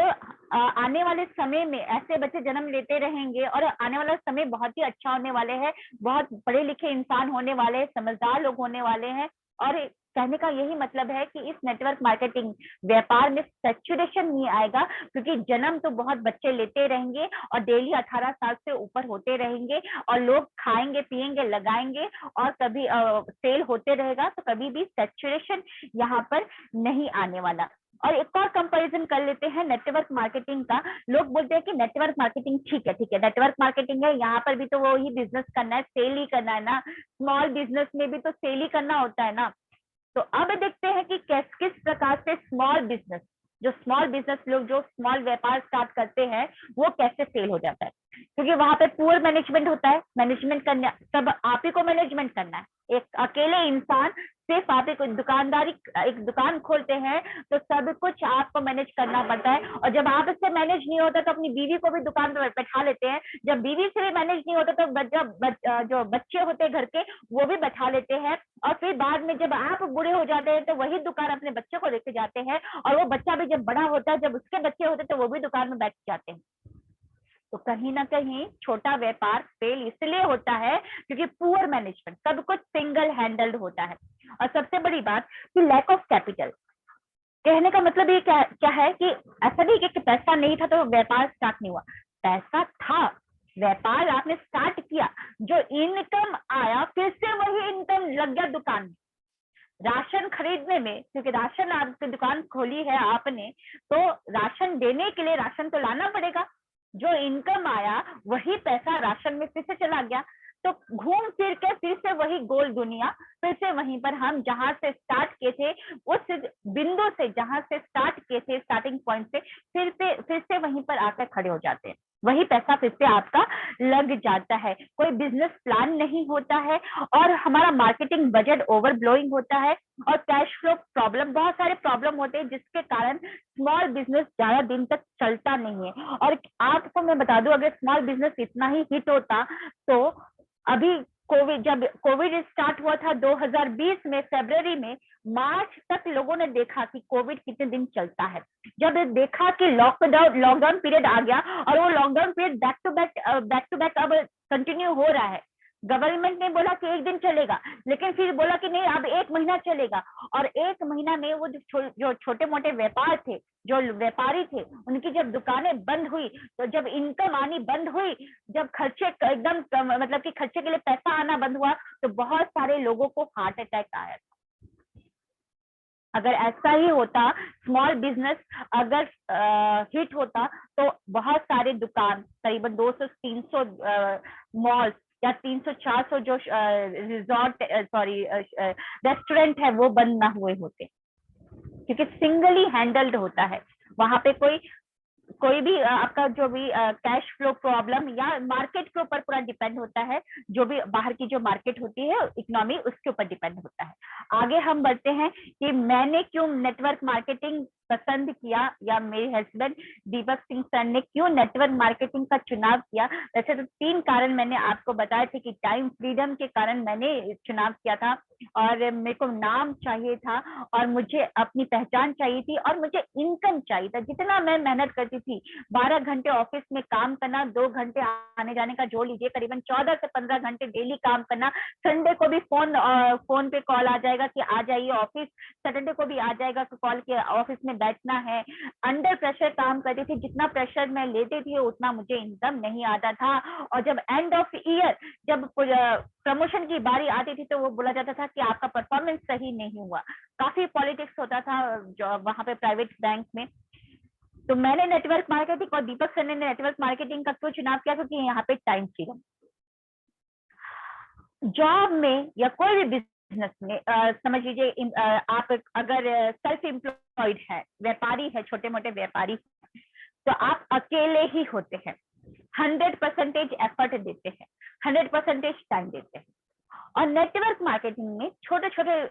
[SPEAKER 1] आने वाले समय में ऐसे बच्चे जन्म लेते रहेंगे, और आने वाला समय बहुत ही अच्छा होने वाले हैं, बहुत पढ़े लिखे इंसान होने वाले हैं, समझदार लोग होने वाले हैं। और कहने का यही मतलब है कि इस नेटवर्क मार्केटिंग व्यापार में सैचुरेशन नहीं आएगा, क्योंकि जन्म तो बहुत बच्चे लेते रहेंगे और डेली 18 साल से ऊपर होते रहेंगे, और लोग खाएंगे पिएंगे लगाएंगे, और कभी सेल होते रहेगा, तो कभी भी सैचुरेशन यहाँ पर नहीं आने वाला। और एक और कंपैरिजन कर लेते हैं नेटवर्क मार्केटिंग का। लोग बोलते हैं कि नेटवर्क मार्केटिंग ठीक है नेटवर्क मार्केटिंग है, यहाँ पर भी तो वो ही बिजनेस करना है, सेल ही करना है ना, स्मॉल बिजनेस में भी तो सेल ही करना होता है ना। तो अब देखते हैं कि किस प्रकार से स्मॉल बिजनेस, जो स्मॉल बिजनेस लोग जो स्मॉल व्यापार स्टार्ट करते हैं, वो कैसे सेल हो जाता है। क्योंकि वहां पे पुअर मैनेजमेंट होता है, मैनेजमेंट करना सब आप ही को मैनेजमेंट करना है। एक अकेले इंसान सिर्फ आप एक दुकानदारी, एक दुकान खोलते हैं तो सब कुछ आपको मैनेज करना पड़ता है, और जब आप इससे मैनेज नहीं होता तो अपनी बीवी को भी दुकान पर बैठा लेते हैं, जब बीवी से भी मैनेज नहीं होता तो जो बच्चे होते हैं घर के वो भी बैठा लेते हैं, और फिर बाद में जब आप बूढ़े हो जाते हैं तो वही दुकान अपने बच्चों को लेके जाते हैं, और वो बच्चा भी जब बड़ा होता है, जब उसके बच्चे होते हैं तो वो भी दुकान में बैठ जाते हैं। तो कहीं ना कहीं छोटा व्यापार फेल इसलिए होता है क्योंकि पुअर मैनेजमेंट, सब कुछ सिंगल हैंडल्ड होता है। और सबसे बड़ी बात कि लैक ऑफ कैपिटल। कहने का मतलब ये क्या है कि ऐसा नहीं कि पैसा नहीं था तो व्यापार स्टार्ट नहीं हुआ, पैसा था, व्यापार आपने स्टार्ट किया, जो इनकम आया फिर से वही इनकम लग गया दुकान में, राशन खरीदने में, क्योंकि राशन आपकी दुकान खोली है आपने, तो राशन देने के लिए राशन तो लाना पड़ेगा, जो इनकम आया वही पैसा राशन में फिर से चला गया। तो घूम फिर के फिर से वही गोल दुनिया, फिर से वहीं पर हम जहां से स्टार्ट किए थे, उस बिंदु से जहां से स्टार्ट किए थे, स्टार्टिंग पॉइंट से फिर से वहीं पर आकर खड़े हो जाते हैं। वही पैसा फिर से आपका लग जाता है। कोई बिजनेस प्लान नहीं होता है और हमारा मार्केटिंग बजट ओवर ब्लोइंग होता है और कैश फ्लो प्रॉब्लम, बहुत सारे प्रॉब्लम होते हैं जिसके कारण स्मॉल बिजनेस ज्यादा दिन तक चलता नहीं है। और आपको मैं बता दूं, अगर स्मॉल बिजनेस इतना ही हिट होता तो अभी जब कोविड स्टार्ट हुआ था 2020 में फरवरी में, मार्च तक लोगों ने देखा कि कोविड कितने दिन चलता है। जब देखा कि लॉकडाउन पीरियड आ गया और वो lockdown period back to back अब कंटिन्यू हो रहा है। गवर्नमेंट ने बोला कि एक दिन चलेगा, लेकिन फिर बोला कि नहीं अब 1 महीना चलेगा। और 1 महीना में वो जो छोटे मोटे व्यापार थे, जो व्यापारी थे, उनकी जब दुकानें बंद हुई, तो जब इनकम आनी बंद हुई, जब खर्चे एकदम मतलब कि खर्चे के लिए पैसा आना बंद हुआ, तो बहुत सारे लोगों को हार्ट अटैक आया। अगर ऐसा ही होता, स्मॉल बिजनेस अगर हिट होता, तो बहुत सारे दुकान, करीबन 200-300 मॉल्स या 300-400 जो रिजॉर्ट रेस्टोरेंट है वो बंद ना हुए होते, क्योंकि सिंगली हैंडल्ड होता है। वहां पे कोई भी आपका जो भी कैश फ्लो प्रॉब्लम या मार्केट के ऊपर पूरा डिपेंड होता है। जो भी बाहर की जो मार्केट होती है, इकोनॉमी, उसके ऊपर डिपेंड होता है। आगे हम बढ़ते हैं कि मैंने क्यों नेटवर्क मार्केटिंग पसंद किया, या मेरे हस्बैंड दीपक सिंह सर ने क्यों नेटवर्क मार्केटिंग का चुनाव किया। वैसे तो 3 कारण मैंने आपको बताए थे कि टाइम फ्रीडम के कारण मैंने चुनाव किया था, और मेरे को नाम चाहिए था, और मुझे अपनी पहचान चाहिए थी, और मुझे इनकम चाहिए था। जितना मैं मेहनत करती थी, 12 घंटे ऑफिस में काम करना, 2 घंटे आने जाने का जोड़ लीजिए, करीबन 14 से 15 घंटे डेली काम करना। संडे को भी फोन पे कॉल आ जाएगा कि आ जाइए ऑफिस, सैटरडे को भी आ जाएगा कि कॉल के ऑफिस में बैठना है। अंडर प्रेशर काम करती थी, जितना प्रेशर मैं लेती थी उतना मुझे इनकम नहीं आता था। और जब एंड ऑफ ईयर, जब प्रमोशन की बारी आती थी, तो वो बोला जाता था कि आपका परफॉर्मेंस सही नहीं हुआ। काफी पॉलिटिक्स होता था जो वहां पे प्राइवेट बैंक में। तो मैंने नेटवर्क मार्केटिंग और दीपक सर ने नेटवर्क मार्केटिंग का क्यों चुनाव किया, क्योंकि यहाँ पे टाइम फ्रीडम। जॉब में या कोई भी बिजनेस में समझ लीजिए, आप अगर सेल्फ एम्प्लॉयड है, व्यापारी है, छोटे मोटे व्यापारी, तो आप अकेले ही होते हैं, 100% एफर्ट देते हैं, 100% टाइम देते हैं। और नेटवर्क मार्केटिंग में छोटे छोटे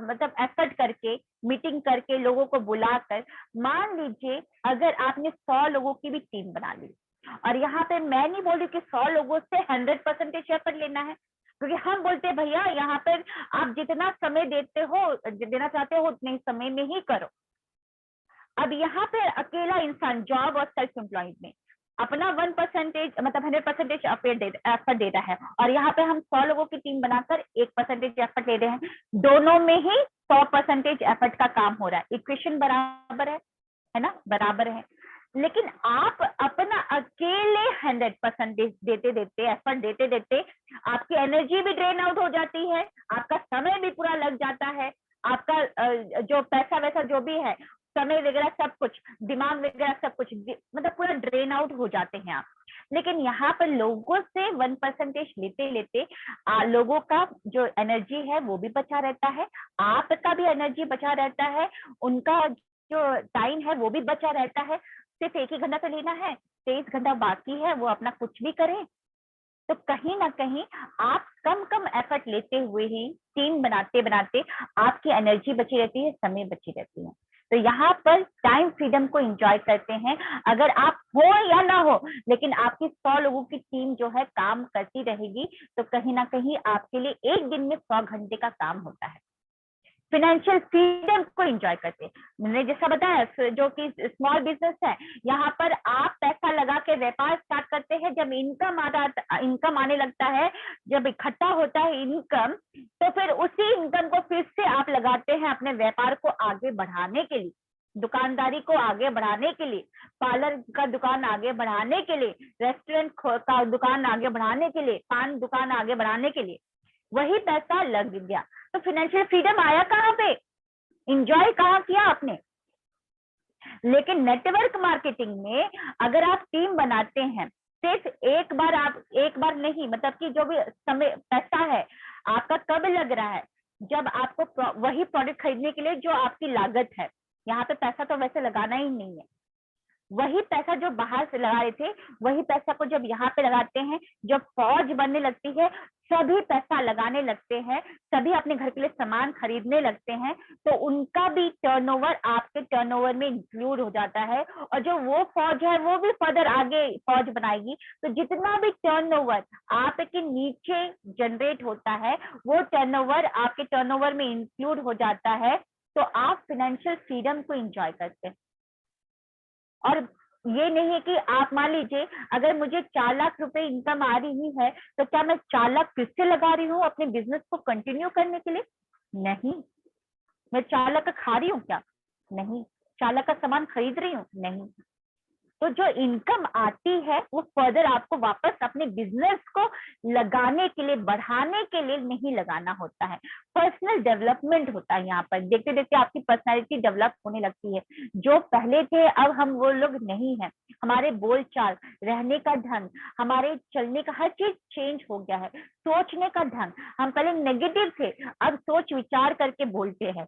[SPEAKER 1] मतलब एफर्ट करके, मीटिंग करके, लोगों को बुलाकर, मान लीजिए अगर आपने 100 लोगों की भी टीम बना ली, और यहाँ पे मैं नहीं बोल रही कि 100 लोगों से 100% एफर्ट लेना है, क्योंकि हम बोलते हैं भैया यहाँ पर आप जितना समय देना चाहते हो उतने समय में ही करो। अब यहाँ पे अकेला इंसान जॉब और सेल्फ एम्प्लॉयड में अपना 1% मतलब 100% एफर्ट दे रहा है, और यहाँ पे हम 100 लोगों की टीम बनाकर 1% एफर्ट ले रहे हैं। दोनों में ही 100% एफर्ट का काम हो रहा है। इक्वेशन बराबर है ना, बराबर है। लेकिन आप अपना अकेले 100% देते देते, एफर्ट देते देते, आपकी एनर्जी भी ड्रेन आउट हो जाती है, आपका समय भी पूरा लग जाता है, आपका जो पैसा वैसा जो भी है, समय वगैरह सब कुछ, दिमाग वगैरह सब कुछ, मतलब पूरा ड्रेन आउट हो जाते हैं आप। लेकिन यहाँ पर लोगों से 1% लेते लेते लोगों का जो एनर्जी है वो भी बचा रहता है, आपका भी एनर्जी बचा रहता है, उनका जो टाइम है वो भी बचा रहता है। सिर्फ 1 ही घंटा तो लेना है, 23 घंटा बाकी है, वो अपना कुछ भी करें। तो कहीं ना कहीं आप कम एफर्ट लेते हुए ही टीम बनाते बनाते आपकी एनर्जी बची रहती है, समय बची रहती है। तो यहाँ पर टाइम फ्रीडम को एंजॉय करते हैं। अगर आप हो या ना हो, लेकिन आपकी 100 लोगों की टीम जो है काम करती रहेगी, तो कहीं ना कहीं आपके लिए एक दिन में 100 घंटे का काम होता है। फाइनेंशियल फ्रीडम को एंजॉय करते हैं। मैंने जैसा बताया, जो कि स्मॉल बिजनेस है, यहाँ पर आप पैसा लगा के व्यापार स्टार्ट करते हैं। जब इनकम आने लगता है, जब इकट्ठा होता है इनकम, तो फिर उसी इनकम को फिर से आप लगाते हैं अपने व्यापार को आगे बढ़ाने के लिए, दुकानदारी को आगे बढ़ाने के लिए, पार्लर का दुकान आगे बढ़ाने के लिए, रेस्टोरेंट का दुकान आगे बढ़ाने के लिए, पान दुकान आगे बढ़ाने के लिए। वही पैसा लग गया, तो फाइनेंशियल फ्रीडम आया कहाँ पे, इंजॉय कहाँ किया आपने। लेकिन नेटवर्क मार्केटिंग में अगर आप टीम बनाते हैं, सिर्फ एक बार नहीं, मतलब कि जो भी समय पैसा है आपका कब लग रहा है, जब आपको वही प्रोडक्ट खरीदने के लिए जो आपकी लागत है। यहाँ पे पैसा तो वैसे लगाना ही नहीं है, वही पैसा जो बाहर से लगा रहे थे, वही पैसा को जब यहाँ पे लगाते हैं, जब फौज बनने लगती है, सभी पैसा लगाने लगते हैं, सभी अपने घर के लिए सामान खरीदने लगते हैं, तो उनका भी टर्नओवर आपके टर्नओवर में इंक्लूड हो जाता है। और जो वो फौज है वो भी फर्दर आगे फौज बनाएगी। तो जितना भी टर्नओवर आपके नीचे जनरेट होता है, वो टर्नओवर आपके टर्नओवर में इंक्लूड हो जाता है। तो आप फाइनेंशियल फ्रीडम को एंजॉय करते हैं। और ये नहीं है कि आप मान लीजिए अगर मुझे 4 लाख रुपए इनकम आ रही है, तो क्या मैं 4 लाख फिर से लगा रही हूँ अपने बिजनेस को कंटिन्यू करने के लिए? नहीं। मैं 4 लाख का खा रही हूँ क्या? नहीं। 4 लाख का सामान खरीद रही हूँ? नहीं। तो जो इनकम आती है वो फर्दर आपको वापस अपने बिजनेस को लगाने के लिए, बढ़ाने के लिए नहीं लगाना होता है। पर्सनल डेवलपमेंट होता है। यहाँ पर देखते देखते आपकी पर्सनालिटी डेवलप होने लगती है। जो पहले थे अब हम वो लोग नहीं है। हमारे बोलचाल, रहने का ढंग, हमारे चलने का हर चीज चेंज हो गया है। सोचने का ढंग, हम पहले नेगेटिव थे, अब सोच विचार करके बोलते हैं,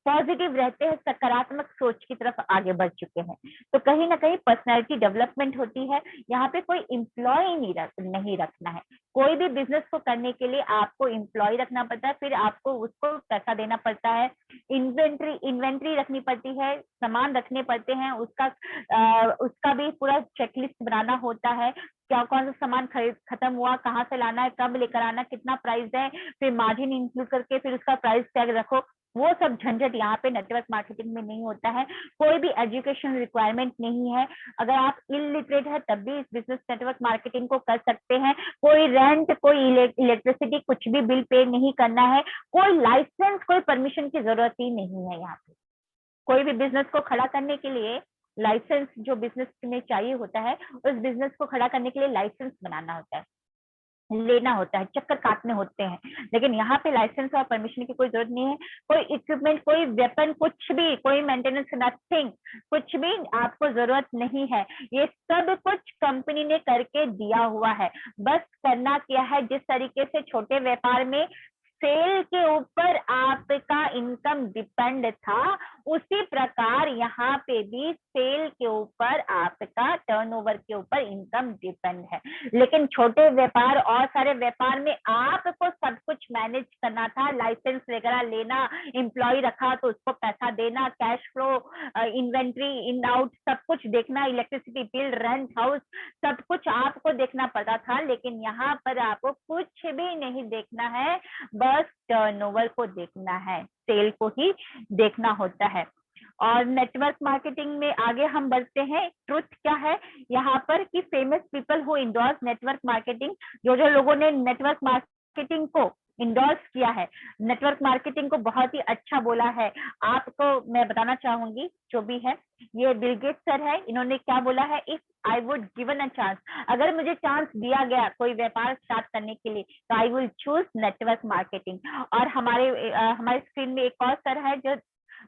[SPEAKER 1] पॉजिटिव रहते हैं, सकारात्मक सोच की तरफ आगे बढ़ चुके हैं। तो कहीं ना कहीं पर्सनैलिटी डेवलपमेंट होती है। यहाँ पे कोई एम्प्लॉय नहीं रखना है। कोई भी बिजनेस को करने के लिए आपको एम्प्लॉय रखना पड़ता है, फिर आपको उसको पैसा देना पड़ता है, इन्वेंट्री रखनी पड़ती है, सामान रखने पड़ते हैं, उसका भी पूरा चेकलिस्ट बनाना होता है। क्या कौन सा सामान खत्म हुआ, कहाँ से लाना है, कब लेकर आना, कितना प्राइस है, फिर मार्जिन इंक्लूड करके फिर उसका प्राइस टैग रखो। वो सब झंझट यहाँ पे नेटवर्क मार्केटिंग में नहीं होता है। कोई भी एजुकेशन रिक्वायरमेंट नहीं है। अगर आप इलिटरेट है तब भी इस बिजनेस नेटवर्क मार्केटिंग को कर सकते हैं। कोई रेंट, कोई इलेक्ट्रिसिटी, कुछ भी बिल पे नहीं करना है। कोई लाइसेंस, कोई परमिशन की जरूरत ही नहीं है। यहाँ पे कोई भी बिजनेस को खड़ा करने के लिए लाइसेंस जो बिजनेस में चाहिए होता है, उस बिजनेस को खड़ा करने के लिए लाइसेंस बनाना होता है, लेना होता है, चक्कर काटने होते हैं। लेकिन यहाँ पे लाइसेंस और परमिशन की कोई जरूरत नहीं है। कोई इक्विपमेंट, कोई वेपन, कुछ भी, कोई मेंटेनेंस, नथिंग, कुछ भी आपको जरूरत नहीं है। ये सब कुछ कंपनी ने करके दिया हुआ है। बस करना क्या है, जिस तरीके से छोटे व्यापार में सेल के ऊपर आपका इनकम डिपेंड था, उसी प्रकार यहाँ पे भी सेल के ऊपर आपका टर्नओवर के ऊपर इनकम डिपेंड है। लेकिन छोटे व्यापार और सारे व्यापार में आपको सब कुछ मैनेज करना था, लाइसेंस वगैरह लेना, एम्प्लॉय रखा तो उसको पैसा देना, cash flow, inventory, in out सब कुछ देखना, इलेक्ट्रिसिटी बिल, रेंट हाउस, सब कुछ आपको देखना पड़ता था। लेकिन यहाँ पर आपको कुछ भी नहीं देखना है, बस टर्नओवर को देखना है, सेल को ही देखना होता है। और नेटवर्क मार्केटिंग में आगे हम बढ़ते हैं। ट्रुथ क्या है यहाँ पर कि famous people who endorse network marketing, जो जो लोगों ने नेटवर्क मार्केटिंग को इंडोर्स किया है, नेटवर्क मार्केटिंग को बहुत ही अच्छा बोला है, आपको मैं बताना चाहूंगी जो भी है। ये बिल गेट्स सर है। इन्होंने क्या बोला है, if I would given a chance, अगर मुझे चांस दिया गया कोई व्यापार स्टार्ट करने के लिए, तो I will choose network marketing. और हमारे स्क्रीन में एक और सर है जो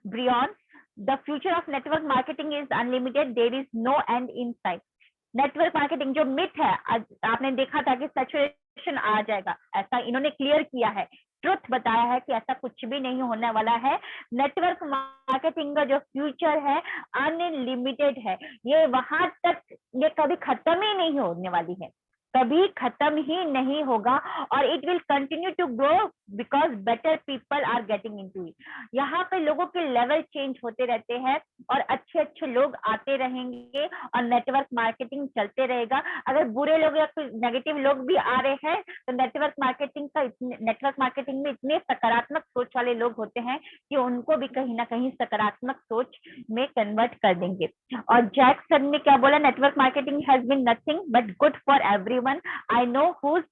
[SPEAKER 1] Brian, the future of network marketing is unlimited, there is no end in sight. Network marketing जो मिथ है, आपने देखा था कि सैचुरेशन आ जाएगा, ऐसा इन्होंने क्लियर किया है, ट्रुथ बताया है कि ऐसा कुछ भी नहीं होने वाला है। नेटवर्क मार्केटिंग का जो फ्यूचर है अनलिमिटेड है। ये वहां तक, ये कभी खत्म ही नहीं होने वाली है, कभी खत्म ही नहीं होगा। और it will continue to grow because better people are getting into it. यहाँ पे लोगों के लेवल चेंज होते रहते हैं और अच्छे अच्छे लोग आते रहेंगे और नेटवर्क मार्केटिंग चलते रहेगा। अगर बुरे लोग या कोई नेगेटिव लोग भी आ रहे हैं, तो नेटवर्क मार्केटिंग में इतने सकारात्मक सोच वाले लोग होते हैं कि उनको भी कहीं ना कहीं सकारात्मक सोच में कन्वर्ट कर देंगे। और जैक सर ने क्या बोला, network marketing has been nothing but good for everyone, I know who's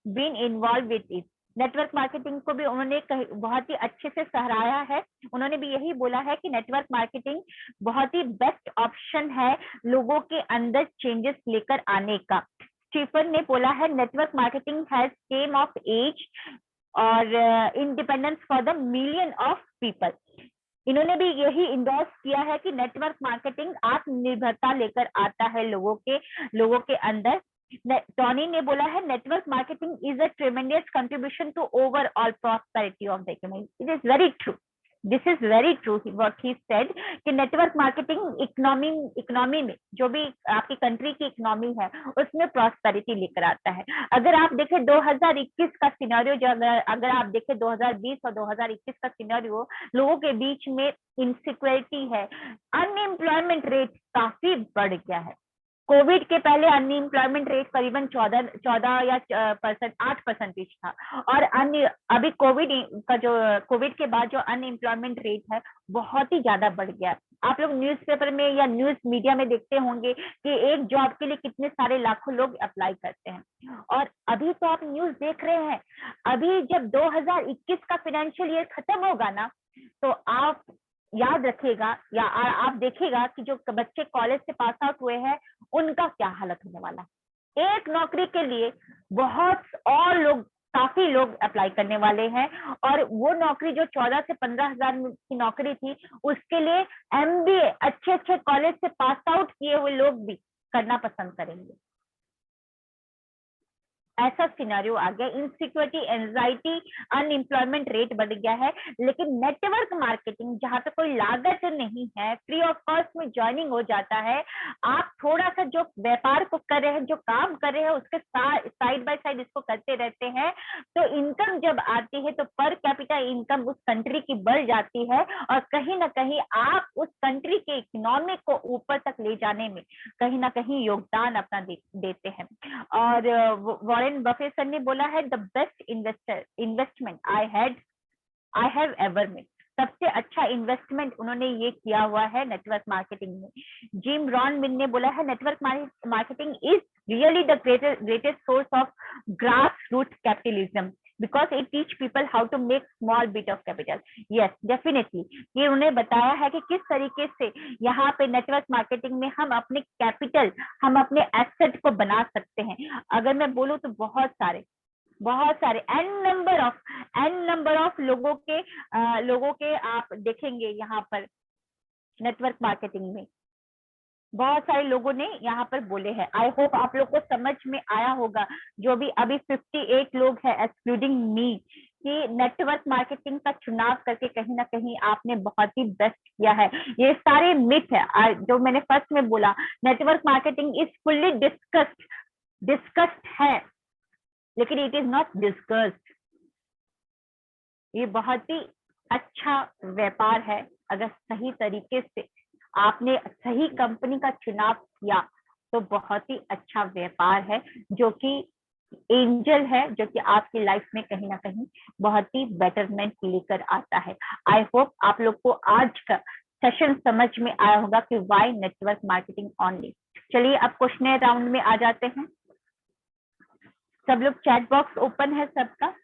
[SPEAKER 1] been involved with it. Network marketing को भी उन्होंने बहुत ही अच्छे से सराहा है। उन्होंने भी यही बोला है कि नेटवर्क मार्केटिंग बहुत ही बेस्ट ऑप्शन है लोगों के अंदर चेंजेस लेकर आने का। स्टीफन ने बोला है, network marketing has came of age और independence for the million of people. इन्होंने भी यही इंडोर्स किया है कि नेटवर्क मार्केटिंग आत्मनिर्भरता लेकर आता है लोगों के अंदर। टॉनी ने बोला है, network marketing is a tremendous contribution to overall prosperity of the economy. It is very true. This is very true what he said कि नेटवर्क मार्केटिंग इकोनॉमी में, जो भी आपकी कंट्री की इकोनॉमी है, उसमें प्रॉस्पेरिटी लेकर आता है। अगर आप देखें 2021 का सिनेरियो, जो अगर आप देखें 2020 और 2021 का सिनेरियो, लोगों के बीच में इनसिक्योरिटी है, अनएम्प्लॉयमेंट रेट काफी बढ़ गया है। कोविड के पहले अनएम्प्लॉयमेंट रेट करीबन 14 या परसेंट 8% था, और अन्य अभी कोविड के बाद जो अनएम्प्लॉयमेंट रेट है बहुत ही ज्यादा बढ़ गया। आप लोग न्यूज़पेपर में या न्यूज मीडिया में देखते होंगे कि एक जॉब के लिए कितने सारे लाखों लोग अप्लाई करते हैं। और अभी तो आप न्यूज देख रहे हैं, अभी जब 2021 का फाइनेंशियल ईयर खत्म होगा ना, तो आप याद रखिएगा या आप देखिएगा कि जो बच्चे कॉलेज से पास आउट हुए हैं उनका क्या हालत होने वाला है। एक नौकरी के लिए बहुत और लोग, काफी लोग अप्लाई करने वाले हैं, और वो नौकरी जो 14 से 15 हजार की नौकरी थी, उसके लिए MBA अच्छे कॉलेज से पास आउट किए हुए लोग भी करना पसंद करेंगे। ऐसा सिनेरियो आ गया, इनसिक्योरिटी, एंजाइटी, अनएम्प्लॉयमेंट रेट बढ़ गया है। लेकिन नेटवर्क मार्केटिंग जहां पे कोई लागत नहीं है, फ्री ऑफ कॉस्ट में ज्वाइनिंग हो जाता है, आप थोड़ा सा जो व्यापार को कर रहे हैं, जो काम कर रहे हैं, उसके साइड बाय साइड इसको करते रहते हैं, तो इनकम जब आती है तो पर कैपिटा इनकम उस कंट्री की बढ़ जाती है, और कहीं ना कहीं आप उस कंट्री के इकोनॉमी को ऊपर तक ले जाने में कहीं ना कहीं योगदान अपना देते हैं। और वॉरेन बफे सर ने बोला है, the best investment I have ever made. सबसे अच्छा इन्वेस्टमेंट उन्होंने ये किया हुआ है नेटवर्क मार्केटिंग में। जिम रॉन मिल ने बोला है, network marketing is really the greatest source of grass root capitalism because it teach people how to make small bit of capital. Yes, definitely. ये उन्हें बताया है कि किस तरीके से यहाँ पे नेटवर्क मार्केटिंग में हम अपने कैपिटल, हम अपने एसेट को बना सकते हैं। अगर मैं बोलूँ तो बहुत सारे एन नंबर ऑफ लोगों के आप देखेंगे यहाँ पर नेटवर्क मार्केटिंग में बहुत सारे लोगों ने यहाँ पर बोले हैं। आई होप आप लोग को समझ में आया होगा, जो भी अभी 58 लोग हैं एक्सक्लूडिंग मी, कि नेटवर्क मार्केटिंग का चुनाव करके कहीं ना कहीं आपने बहुत ही बेस्ट किया है। ये सारे मिथ है जो मैंने फर्स्ट में बोला, network marketing is fully discussed है, लेकिन इट इज नॉट डिस्कस्ड। ये बहुत ही अच्छा व्यापार है। अगर सही तरीके से आपने सही कंपनी का चुनाव किया तो बहुत ही अच्छा व्यापार है, जो कि एंजल है, जो कि आपकी लाइफ में कहीं ना कहीं बहुत ही बेटरमेंट लेकर आता है। आई होप आप लोग को आज का सेशन समझ में आया होगा कि व्हाई नेटवर्क मार्केटिंग ओनली। चलिए अब क्वेश्चन राउंड में आ जाते हैं। सब लोग, चैट बॉक्स ओपन है सबका?